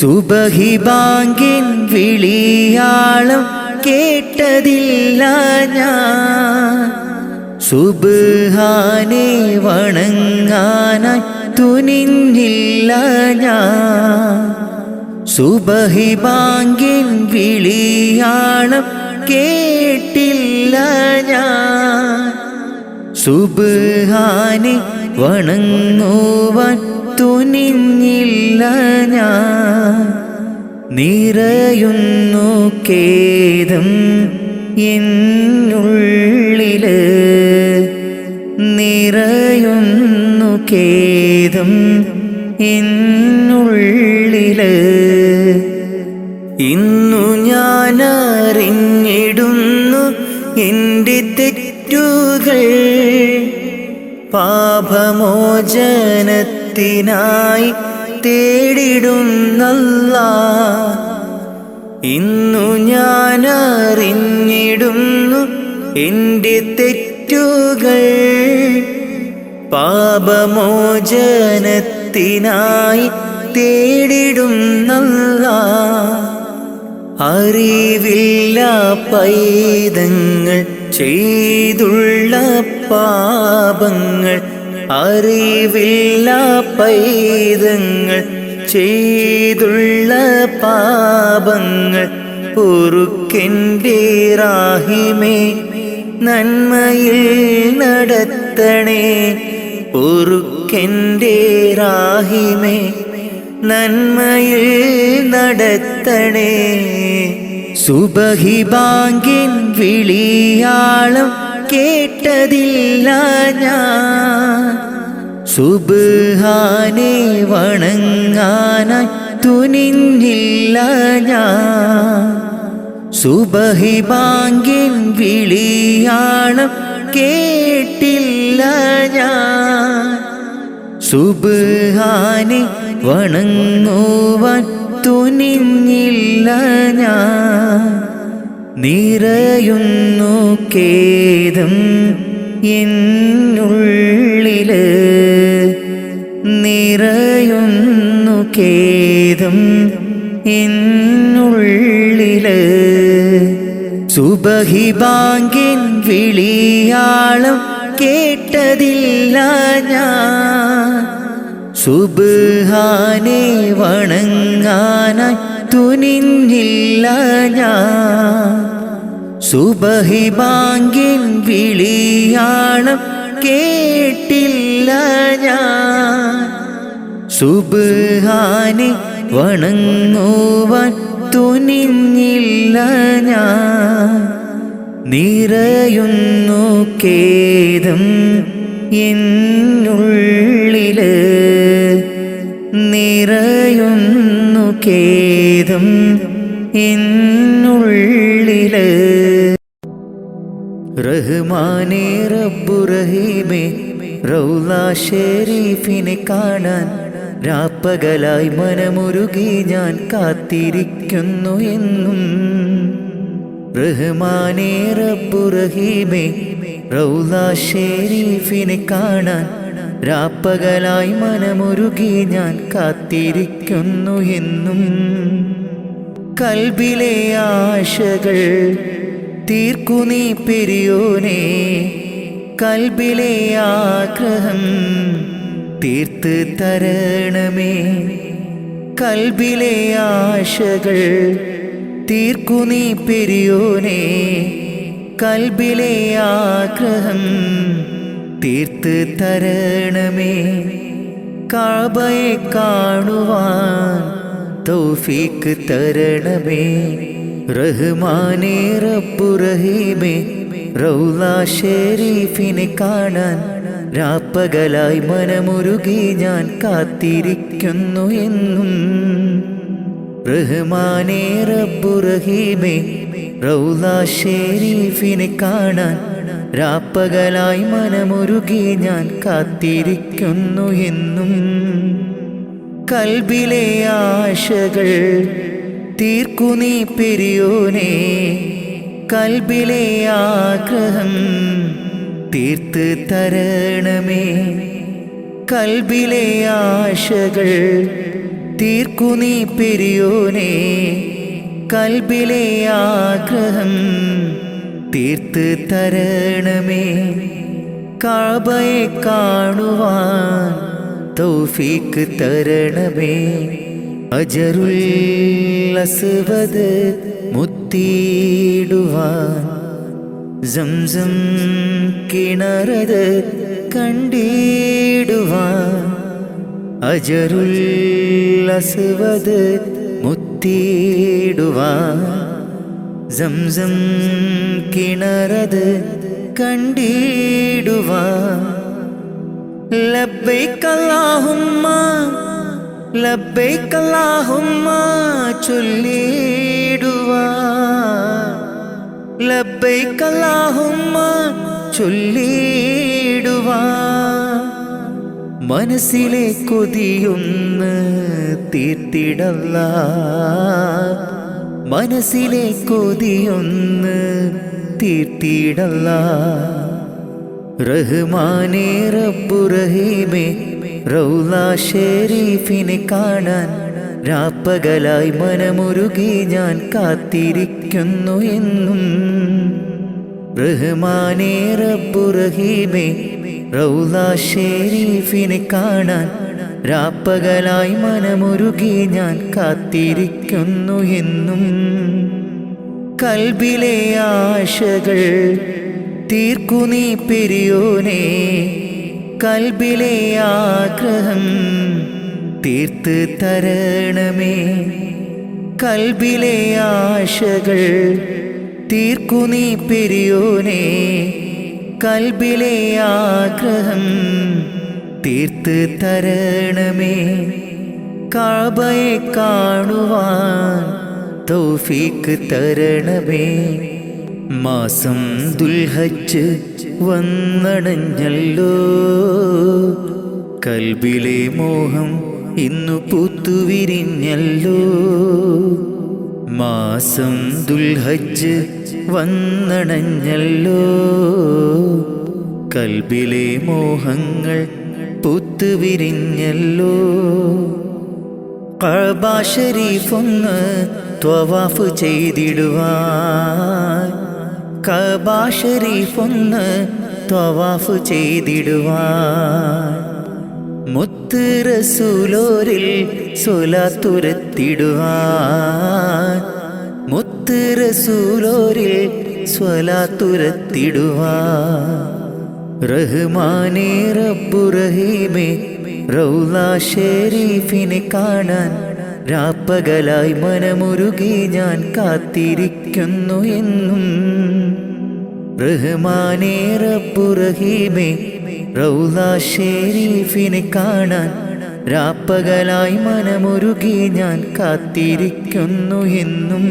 സുബഹി ബാങ്കിൻ വിളിയാളം കേട്ടതില്ല ഞാൻ, സുബ്ഹാനെ വണങ്ങാനായി തുനിഞ്ഞില്ല ഞാൻ. സുബഹി ബാങ്കിൻ വിളിയാളം കേട്ടില്ല ഞാൻ. സുബ്ഹാനെ വണങ്ങുവാൻ തുനിഞ്ഞില്ല ഞാൻ. നിറയുന്നു ഖേദം എന്നുള്ളില്, നിറയുന്നു ഖേദം എന്നുള്ളില്. ഇന്നു ഞാൻ അറിഞ്ഞിടുന്നു എൻ്റെ തെറ്റുകൾ, പാപമോചനത്തിനായി തേടിടുന്നല്ലാഹ്. ഇന്നു ഞാൻ അറിഞ്ഞിടുന്നു എൻ്റെ തെറ്റുകൾ, പാപമോചനത്തിനായി തേടിടുന്നല്ലാഹ്. അറിവില്ല പൈതങ്ങൾ ചെയ്തുള്ള പാപങ്ങൾ, അറിവില്ല പൈതങ്ങൾ ചെയ്തുള്ള പാപങ്ങൾ പൊറുക്കെൻ്റെ റാഹിമേ, നന്മയിൽ നടത്തണേ. പൊറുക്കെൻ്റെ റാഹിമേ, നന്മയിൽ നടത്തണേ. സുബഹി ബാങ്കിൻ വിളിയാളം കേട്ടതില്ല ഞാൻ. സുബ്ഹാനെ വണങ്ങാനായി തുനിഞ്ഞില്ല ഞാൻ. സുബഹി ബാങ്കിൻ വിളിയാളം കേട്ടില്ല ഞാൻ. സുബ്ഹാനെ വണങ്ങുവാൻ തുനിഞ്ഞില്ല ഞാൻ. നിറയുന്നു ഖേദം എന്നുള്ളില്, നിറയുന്നു ഖേദം എന്നുള്ളില്. സുബഹി ബാങ്കിൻ വിളിയാളം കേട്ടതില്ല ഞാൻ. സുബ്ഹാനെ വണങ്ങാനായി തുനിഞ്ഞില്ല ഞാൻ. സുബഹി ബാങ്കിൻ വിളിയാളം കേട്ടില്ല ഞാൻ. സുബ്ഹാനെ വണങ്ങുവാൻ തുനിഞ്ഞില്ല ഞാൻ. നിറയുന്നു ഖേദം എന്നുള്ളില്, നിറയുന്നു ഖേദം എന്നുള്ളില്. റഹ്മാനേ റബ്ബു റഹീമേ, റൗള ഷരീഫിനെ കാണാൻ രാപ്പകലായി മനമുരുകി ഞാൻ കാത്തിരിക്കുന്നു എന്നും. റഹ്മാനേ റബ്ബു റഹീമേ, റൗള ഷരീഫിനെ കാണാൻ രാപ്പകലായി മനമുരുകി ഞാൻ കാത്തിരിക്കുന്നു എന്നും. കൽബിലെ ആശകൾ തീർക്കു നീ പെരിയോനേ, കൽബിലെ ആഗ്രഹം തീർത്ത് തരണമേ. കൽബിലെ ആശകൾ തീർക്കു നീ പെരിയോനേ, കൽബിലെ ആഗ്രഹം തീർത്ത് തരണമേ. കഅബയെ കാണുവാൻ തൗഫീഖ് തരണമേ. റഹ്മാനേ റബ്ബു റഹീമേ, റൗള ഷരീഫിനെ കാണാൻ രാപ്പകലായി മനമുരുകി ഞാൻ കാത്തിരിക്കുന്നു എന്നും. റഹ്മാനേ റബ്ബു റഹീമേ, റൗള ഷരീഫിനെ കാണാൻ രാപ്പകലായി മനമുരുകി ഞാൻ കാത്തിരിക്കുന്നു എന്നും. കൽബിലെ ആശകൾ തീർക്കു നീ പെരിയോനേ, കൽബിലെ ആഗ്രഹം തീർത്ത് തരണമേ. കൽബിലെ ആശകൾ തീർക്കു നീ പെരിയോനേ, കൽബിലെ ആഗ്രഹം തീർത്ത് തരണമേ. കഅബയെ കാണുവാൻ തൗഫീക്ക് തരണമേ. ഹജറുൽ അസ്വദ് മുത്തിയിടുവാൻ സംസം കിണറത് കണ്ടിടുവാൻ ഹജറുൽ അസ്വദ് മുത്തിയിടുവാൻ സംസം കിണറത് കണ്ടിടുവാൻ ലബ്ബൈക അല്ലാഹുമ്മ ലബ്ബൈക അല്ലാഹുമ്മ ചൊല്ലിടുവാൻ ലബ്ബൈക അല്ലാഹുമ്മ ചൊല്ലിടുവാൻ മനസ്സിലെ കൊതിയൊന്ന് തീർത്തിടല്ലാ മനസ്സിലെ കൊതിയൊന്ന് തീർത്തിടല്ലാ റഹ്മാനേ റബ്ബു റഹീമേ റൗള ഷരീഫിനെ കാണാൻ രാപ്പകലായി മനമുരുകി ഞാൻ കാത്തിരിക്കുന്നു എന്നും. റഹ്മാനേ റബ്ബു റഹീമേ റൗള ഷരീഫിനെ കാണാൻ രാപ്പകലായി മനമുരുകി ഞാൻ കാത്തിരിക്കുന്നു എന്നും. കൽബിലെ ആശകൾ തീർക്കു നീ പെരിയോനേ കൽബിലെ ആഗ്രഹം തീർത്ത് തരണമേ. കൽബിലെ ആശകൾ തീർക്കു നീ പെരിയോനേ കൽബിലെ ആഗ്രഹം തീർത്ത് തരണമേ. കഅബയെ കാണുവാൻ തൗഫീക്ക് തരണമേ. മാസം ദുൽഹജ്ജ് വന്നടഞ്ഞല്ലോ കൽബിലെ മോഹം ഇന്നു പൂത്തുവിരിഞ്ഞല്ലോ. മാസം ദുൽഹജ്ജ് വന്നടഞ്ഞല്ലോ കൽബിലെ മോഹങ്ങൾ പൂത്തുവിരിഞ്ഞല്ലോ. കഅബ ശരീഫൊന്ന് ത്വവാഫ് ചെയ്തിടുവാൻ കഅബ ശരീഫൊന്ന് ത്വവാഫ് ചെയ്തിടുവാൻ മുത്ത് റസൂലോരിൽ സ്വലാത്തുരത്തിടുവാൻ മുത്ത് റസൂലോരിൽ സ്വലാത്തുരത്തിടുവാൻ റഹ്മാനേ റബ്ബു റഹീമേ റൗള ഷരീഫിനെ കാണാൻ രാപ്പകലായി മനമുരുകി ഞാൻ കാത്തിരിക്കുന്നു എന്നും. റഹ്മാനേ റബ്ബു റഹീമേ റൗള ഷരീഫിനെ കാണാൻ രാപ്പകലായി മനമുരുകി ഞാൻ കാത്തിരിക്കുന്നു എന്നും.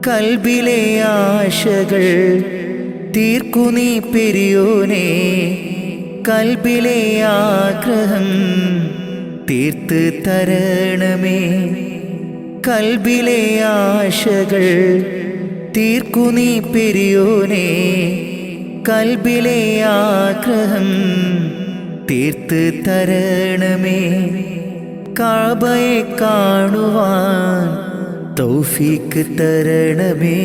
കൽബിലെ ആശകൾ തീർക്കു നീ പെരിയോനേ കൽബിലെ ആഗ്രഹം തീർത്ത് തരണമേ. കൽബിലെ ആശകൾ തീർക്കു നീ പെരിയോനേ കൽബിലെ ആഗ്രഹം തീർത്ത് തരണമേ. കഅബയെ കാണുവാൻ തൗഫീക്ക് തരണമേ.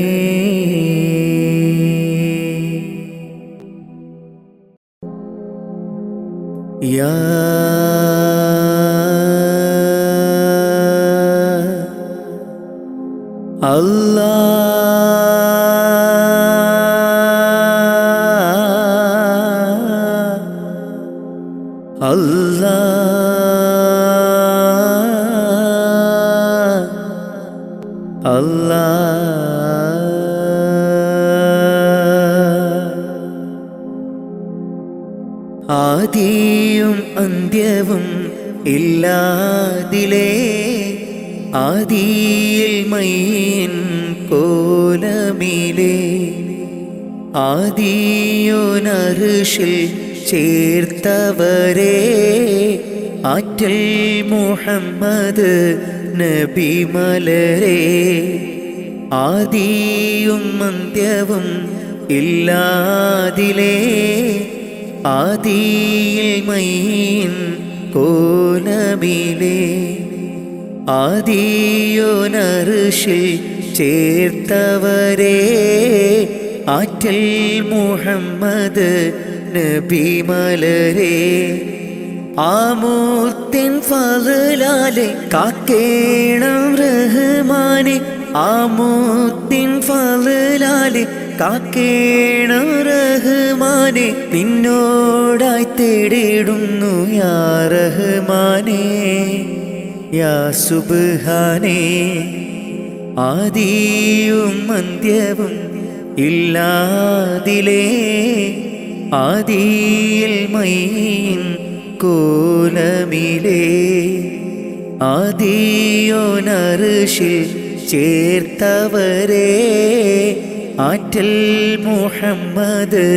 യാ അല്ലാഹ് അല്ലാഹ് അല്ലാഹ് ആദിയും അന്ത്യവും ഇല്ലാതിലേ ആദിയിൽ മയ്യൻ കോലമിലേ ആദിയോനർശിൽ ചേർത്തവരേ ആറ്റൽ മുഹമ്മദ് നബി മലരേ ആദിയും അന്ത്യവും ഇല്ലാതിലേ ആദിയിൽ മയ്യൻ കോലമിലേ ആദിയോനർശിൽ ചേർത്തവരേ ആറ്റൽ മുഹമ്മദ് നബി മലരേ ആമൂർത്തിൻ ഫളലാലെ കാക്കേണം റഹ്മാനെ ആമൂർത്തിൻ ഫളലാലെ കാക്കേണം റഹ്മാനെ നിന്നോടായി തേടിടുന്നു യാ റഹ്മാനെ യാ സുബ്ഹാനേ ആദിയും അന്ത്യവും ഇല്ലാതിലേ ആദിയിൽ മൈൻ കോലമിലേ ആദിയോനർശിൽ ചേർത്തവരേ ആറ്റൽ മുഹമ്മദ്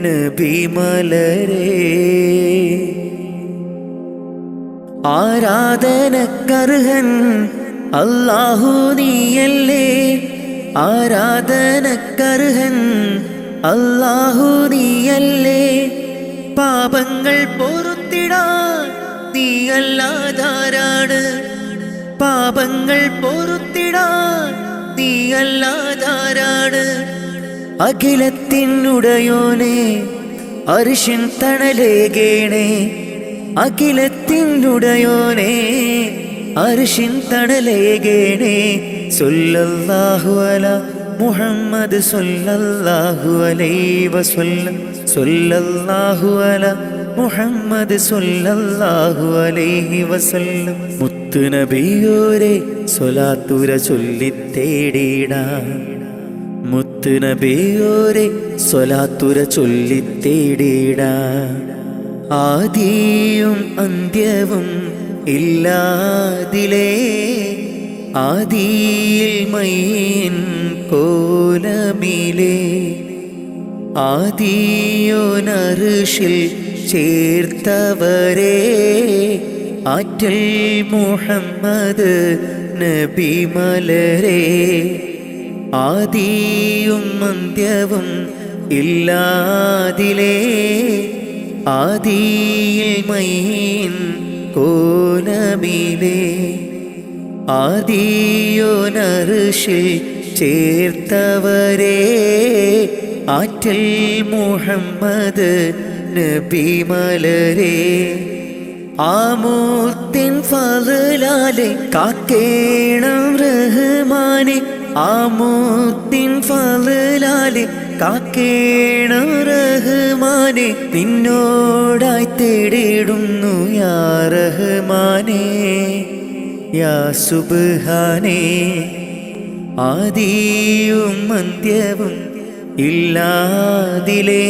നബി മലരേ ആരാധനക്കർഹൻ അല്ലാഹു നീയല്ലേ ആരാധനക്കർഹൻ അല്ലാഹു നീയല്ലേ പാപങ്ങൾ പൊറുത്തിടാൻ നീയല്ലാതാരാണ് പാപങ്ങൾ പൊറുത്തിടാൻ നീയല്ലാതാരാണ് അഖിലത്തിനുടയോനെ അർശിൻ തണലേകേണേ അഖിലത്തിനുടയോനെ അർശിൻ തണലേകേണേ സല്ലല്ലാഹു അലാ മുഹമ്മദ് സല്ലല്ലാഹു അലൈഹി വസല്ലം സല്ലല്ലാഹു അലാ മുഹമ്മദ് സല്ലല്ലാഹു അലൈഹി വസല്ലം മുത്ത് നബിയോരെ സ്വലാത്തുര ചൊല്ലിത്തേടിടാം മുത്ത് നബിയോരെ സ്വലാത്തുര ചൊല്ലിത്തേടിടാം ആദിയും അന്ത്യവും ഇല്ലാതിലേ ആദിയിൽ മൈൻ കോലമിലേ ആദിയോനർശിൽ ചേർത്തവരേ ആറ്റൽ മുഹമ്മദ് നബി മലരേ ആദിയും അന്ത്യവും ഇല്ലാതിലേ ആദിയിൽ മൈൻ കോലമിലേ ആദിയോനർശിൽ ചേർത്തവരേ ആറ്റൽ മുഹമ്മദ് നബി മലരേ ആമൂർത്തിൻ ഫളലാലെ കാക്കേണം റഹ്മാനെ ആമൂർത്തിൻ ഫളലാലെ കാക്കേണം റഹ്മാനെ നിന്നോടായി തേടിടുന്നു യാ റഹ്മാനെ യാ സുബ്ഹാനേ ആദിയും അന്ത്യവും ഇല്ലാതിലേ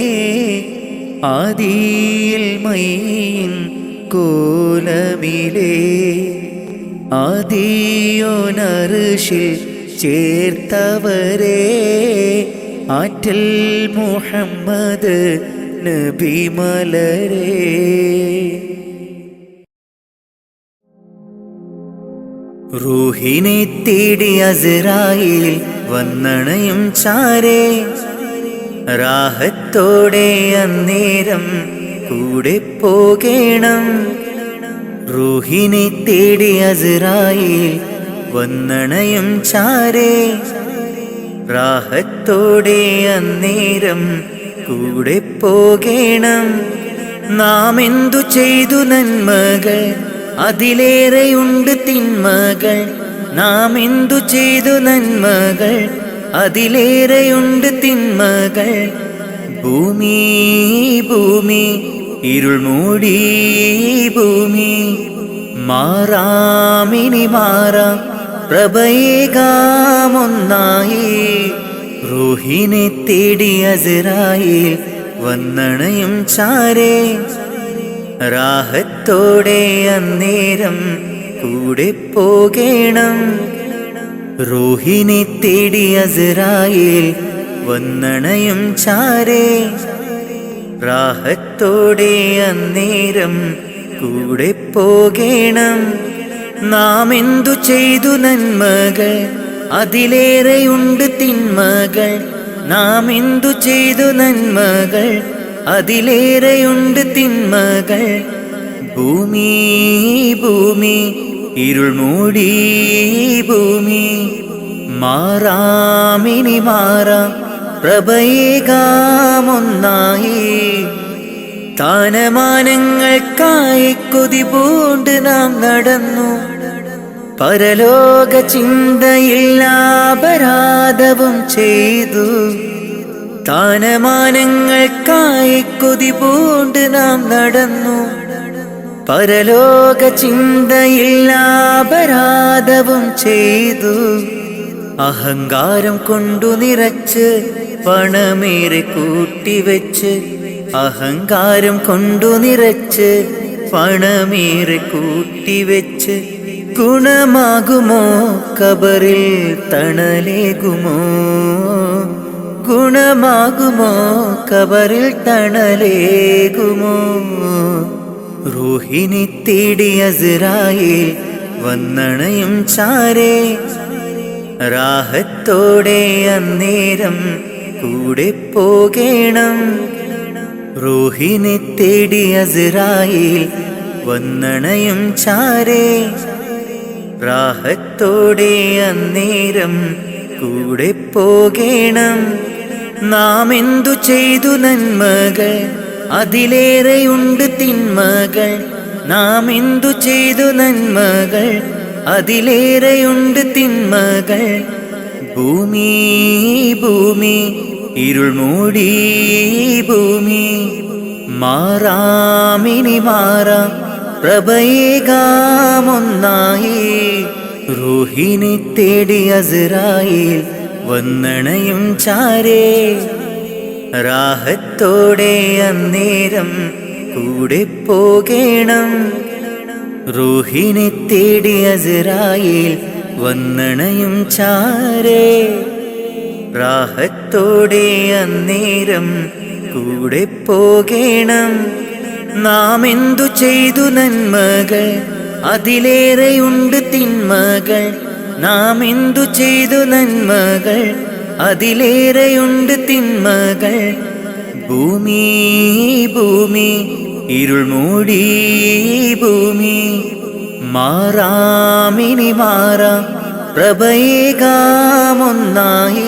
ആദിയിൽ മൈൻ കോലമിലേ ആദിയോനർശിൽ ചേർത്തവരേ ആറ്റൽ മുഹമ്മദ് നബി മലരേ റൂഹിനെ തേടി അസ്രായീൽ വന്നണയും ചാരേ റാഹത്തോടെ അന്നേരം കൂടെ പോകേണം റൂഹിനെ തേടി അസ്രായീൽ വന്നണയും ചാരേ റാഹത്തോടെ അന്നേരം കൂടെ പോകേണം നാം എന്തു ചെയ്തു നന്മകൾ അതിലേറെയുണ്ട് തിന്മകൾ നാം എന്തു ചെയ്തു നന്മകൾ അതിലേറെയുണ്ട് തിന്മകൾ ഭൂമി ഭൂമി ഇരുൾ മൂടി ഭൂമി മാറാമിനി മാറാം പ്രഭയേകാമൊന്നായി റൂഹിനെ തേടി അസ്രായീൽ വന്നണയും ചാരേ റാഹത്തോടെ അന്നേരം കൂടെ പോകേണം റൂഹിനെ തേടി അസ്രായീൽ വന്നണയും ചാരേ റാഹത്തോടെ അന്നേരം കൂടെ പോകേണം നാം എന്തു ചെയ്തു നന്മകൾ അതിലേറെയുണ്ട് തിന്മകൾ നാം എന്തു ചെയ്തു നന്മകൾ അതിലേറെയുണ്ട് തിന്മകൾ ഭൂമി ഭൂമി ഇരുൾ മൂടി ഭൂമി മാറാമിനി മാറാം പ്രഭയേകാമൊന്നായി സ്ഥാനമാനങ്ങൾക്കായി കൊതി പൂണ്ട് നാം നടന്നു. പരലോക ചിന്തയില്ല അപരാധവും ചെയ്തു. സ്ഥാനമാനങ്ങൾക്കായി കൊതി പൂണ്ട് നാം നടന്നു. പരലോക ചിന്തയില്ല അപരാധവും ചെയ്തു. അഹങ്കാരം കൊണ്ടു നിറച്ച് പണമേറെ കൂട്ടിവെച്ച്, അഹങ്കാരം കൊണ്ടു നിറച്ച് പണമേറെ കൂട്ടിവെച്ച്, ഗുണമാകുമോ കബറിൽ തണലേകുമോ? ഗുണമാകുമോ കബറിൽ തണലേകുമോ? റൂഹിനെ തേടി അസ്രായേൽ വന്നണയും ചാരേ, റാഹത്തോടെ അന്നേരം കൂടെ പോകേണം. റൂഹിനെ തേടി അസ്രായേൽ വന്നണയും ചാരേ, റാഹത്തോടെ അന്നേരം കൂടെ പോകേണം. നാം എന്തു ചെയ്തു നന്മകൾ, അതിലേറെയുണ്ട് തിന്മകൾ. നാം എന്തു ചെയ്തു നന്മകൾ, അതിലേറെയുണ്ട് തിന്മകൾ. ഭൂമി ഭൂമി ഇരുൾ മൂടി ഭൂമി, മാറാമിനി മാറാം പ്രഭയേകാമൊന്നായി. റൂഹിനെ തേടി അസ്രായേൽ വന്നണയും ചാരേ, റാഹത്തോടെ അന്നേരം കൂടെ പോകേണം. റൂഹിനെ തേടി അസ്രായേൽ വന്നണയും ചാരേ, റാഹത്തോടെ അന്നേരം കൂടെ പോകേണം. നാം എന്തു ചെയ്തു നന്മകൾ, അതിലേറെയുണ്ട് തിന്മകൾ. നാം എന്തു ചെയ്തു നന്മകൾ, അതിലേറെയുണ്ട് തിന്മകൾ. ഭൂമി ഭൂമി ഇരുൾ മൂടി ഭൂമി, മാറാമിനി മാറാം പ്രഭയേകാമൊന്നായി.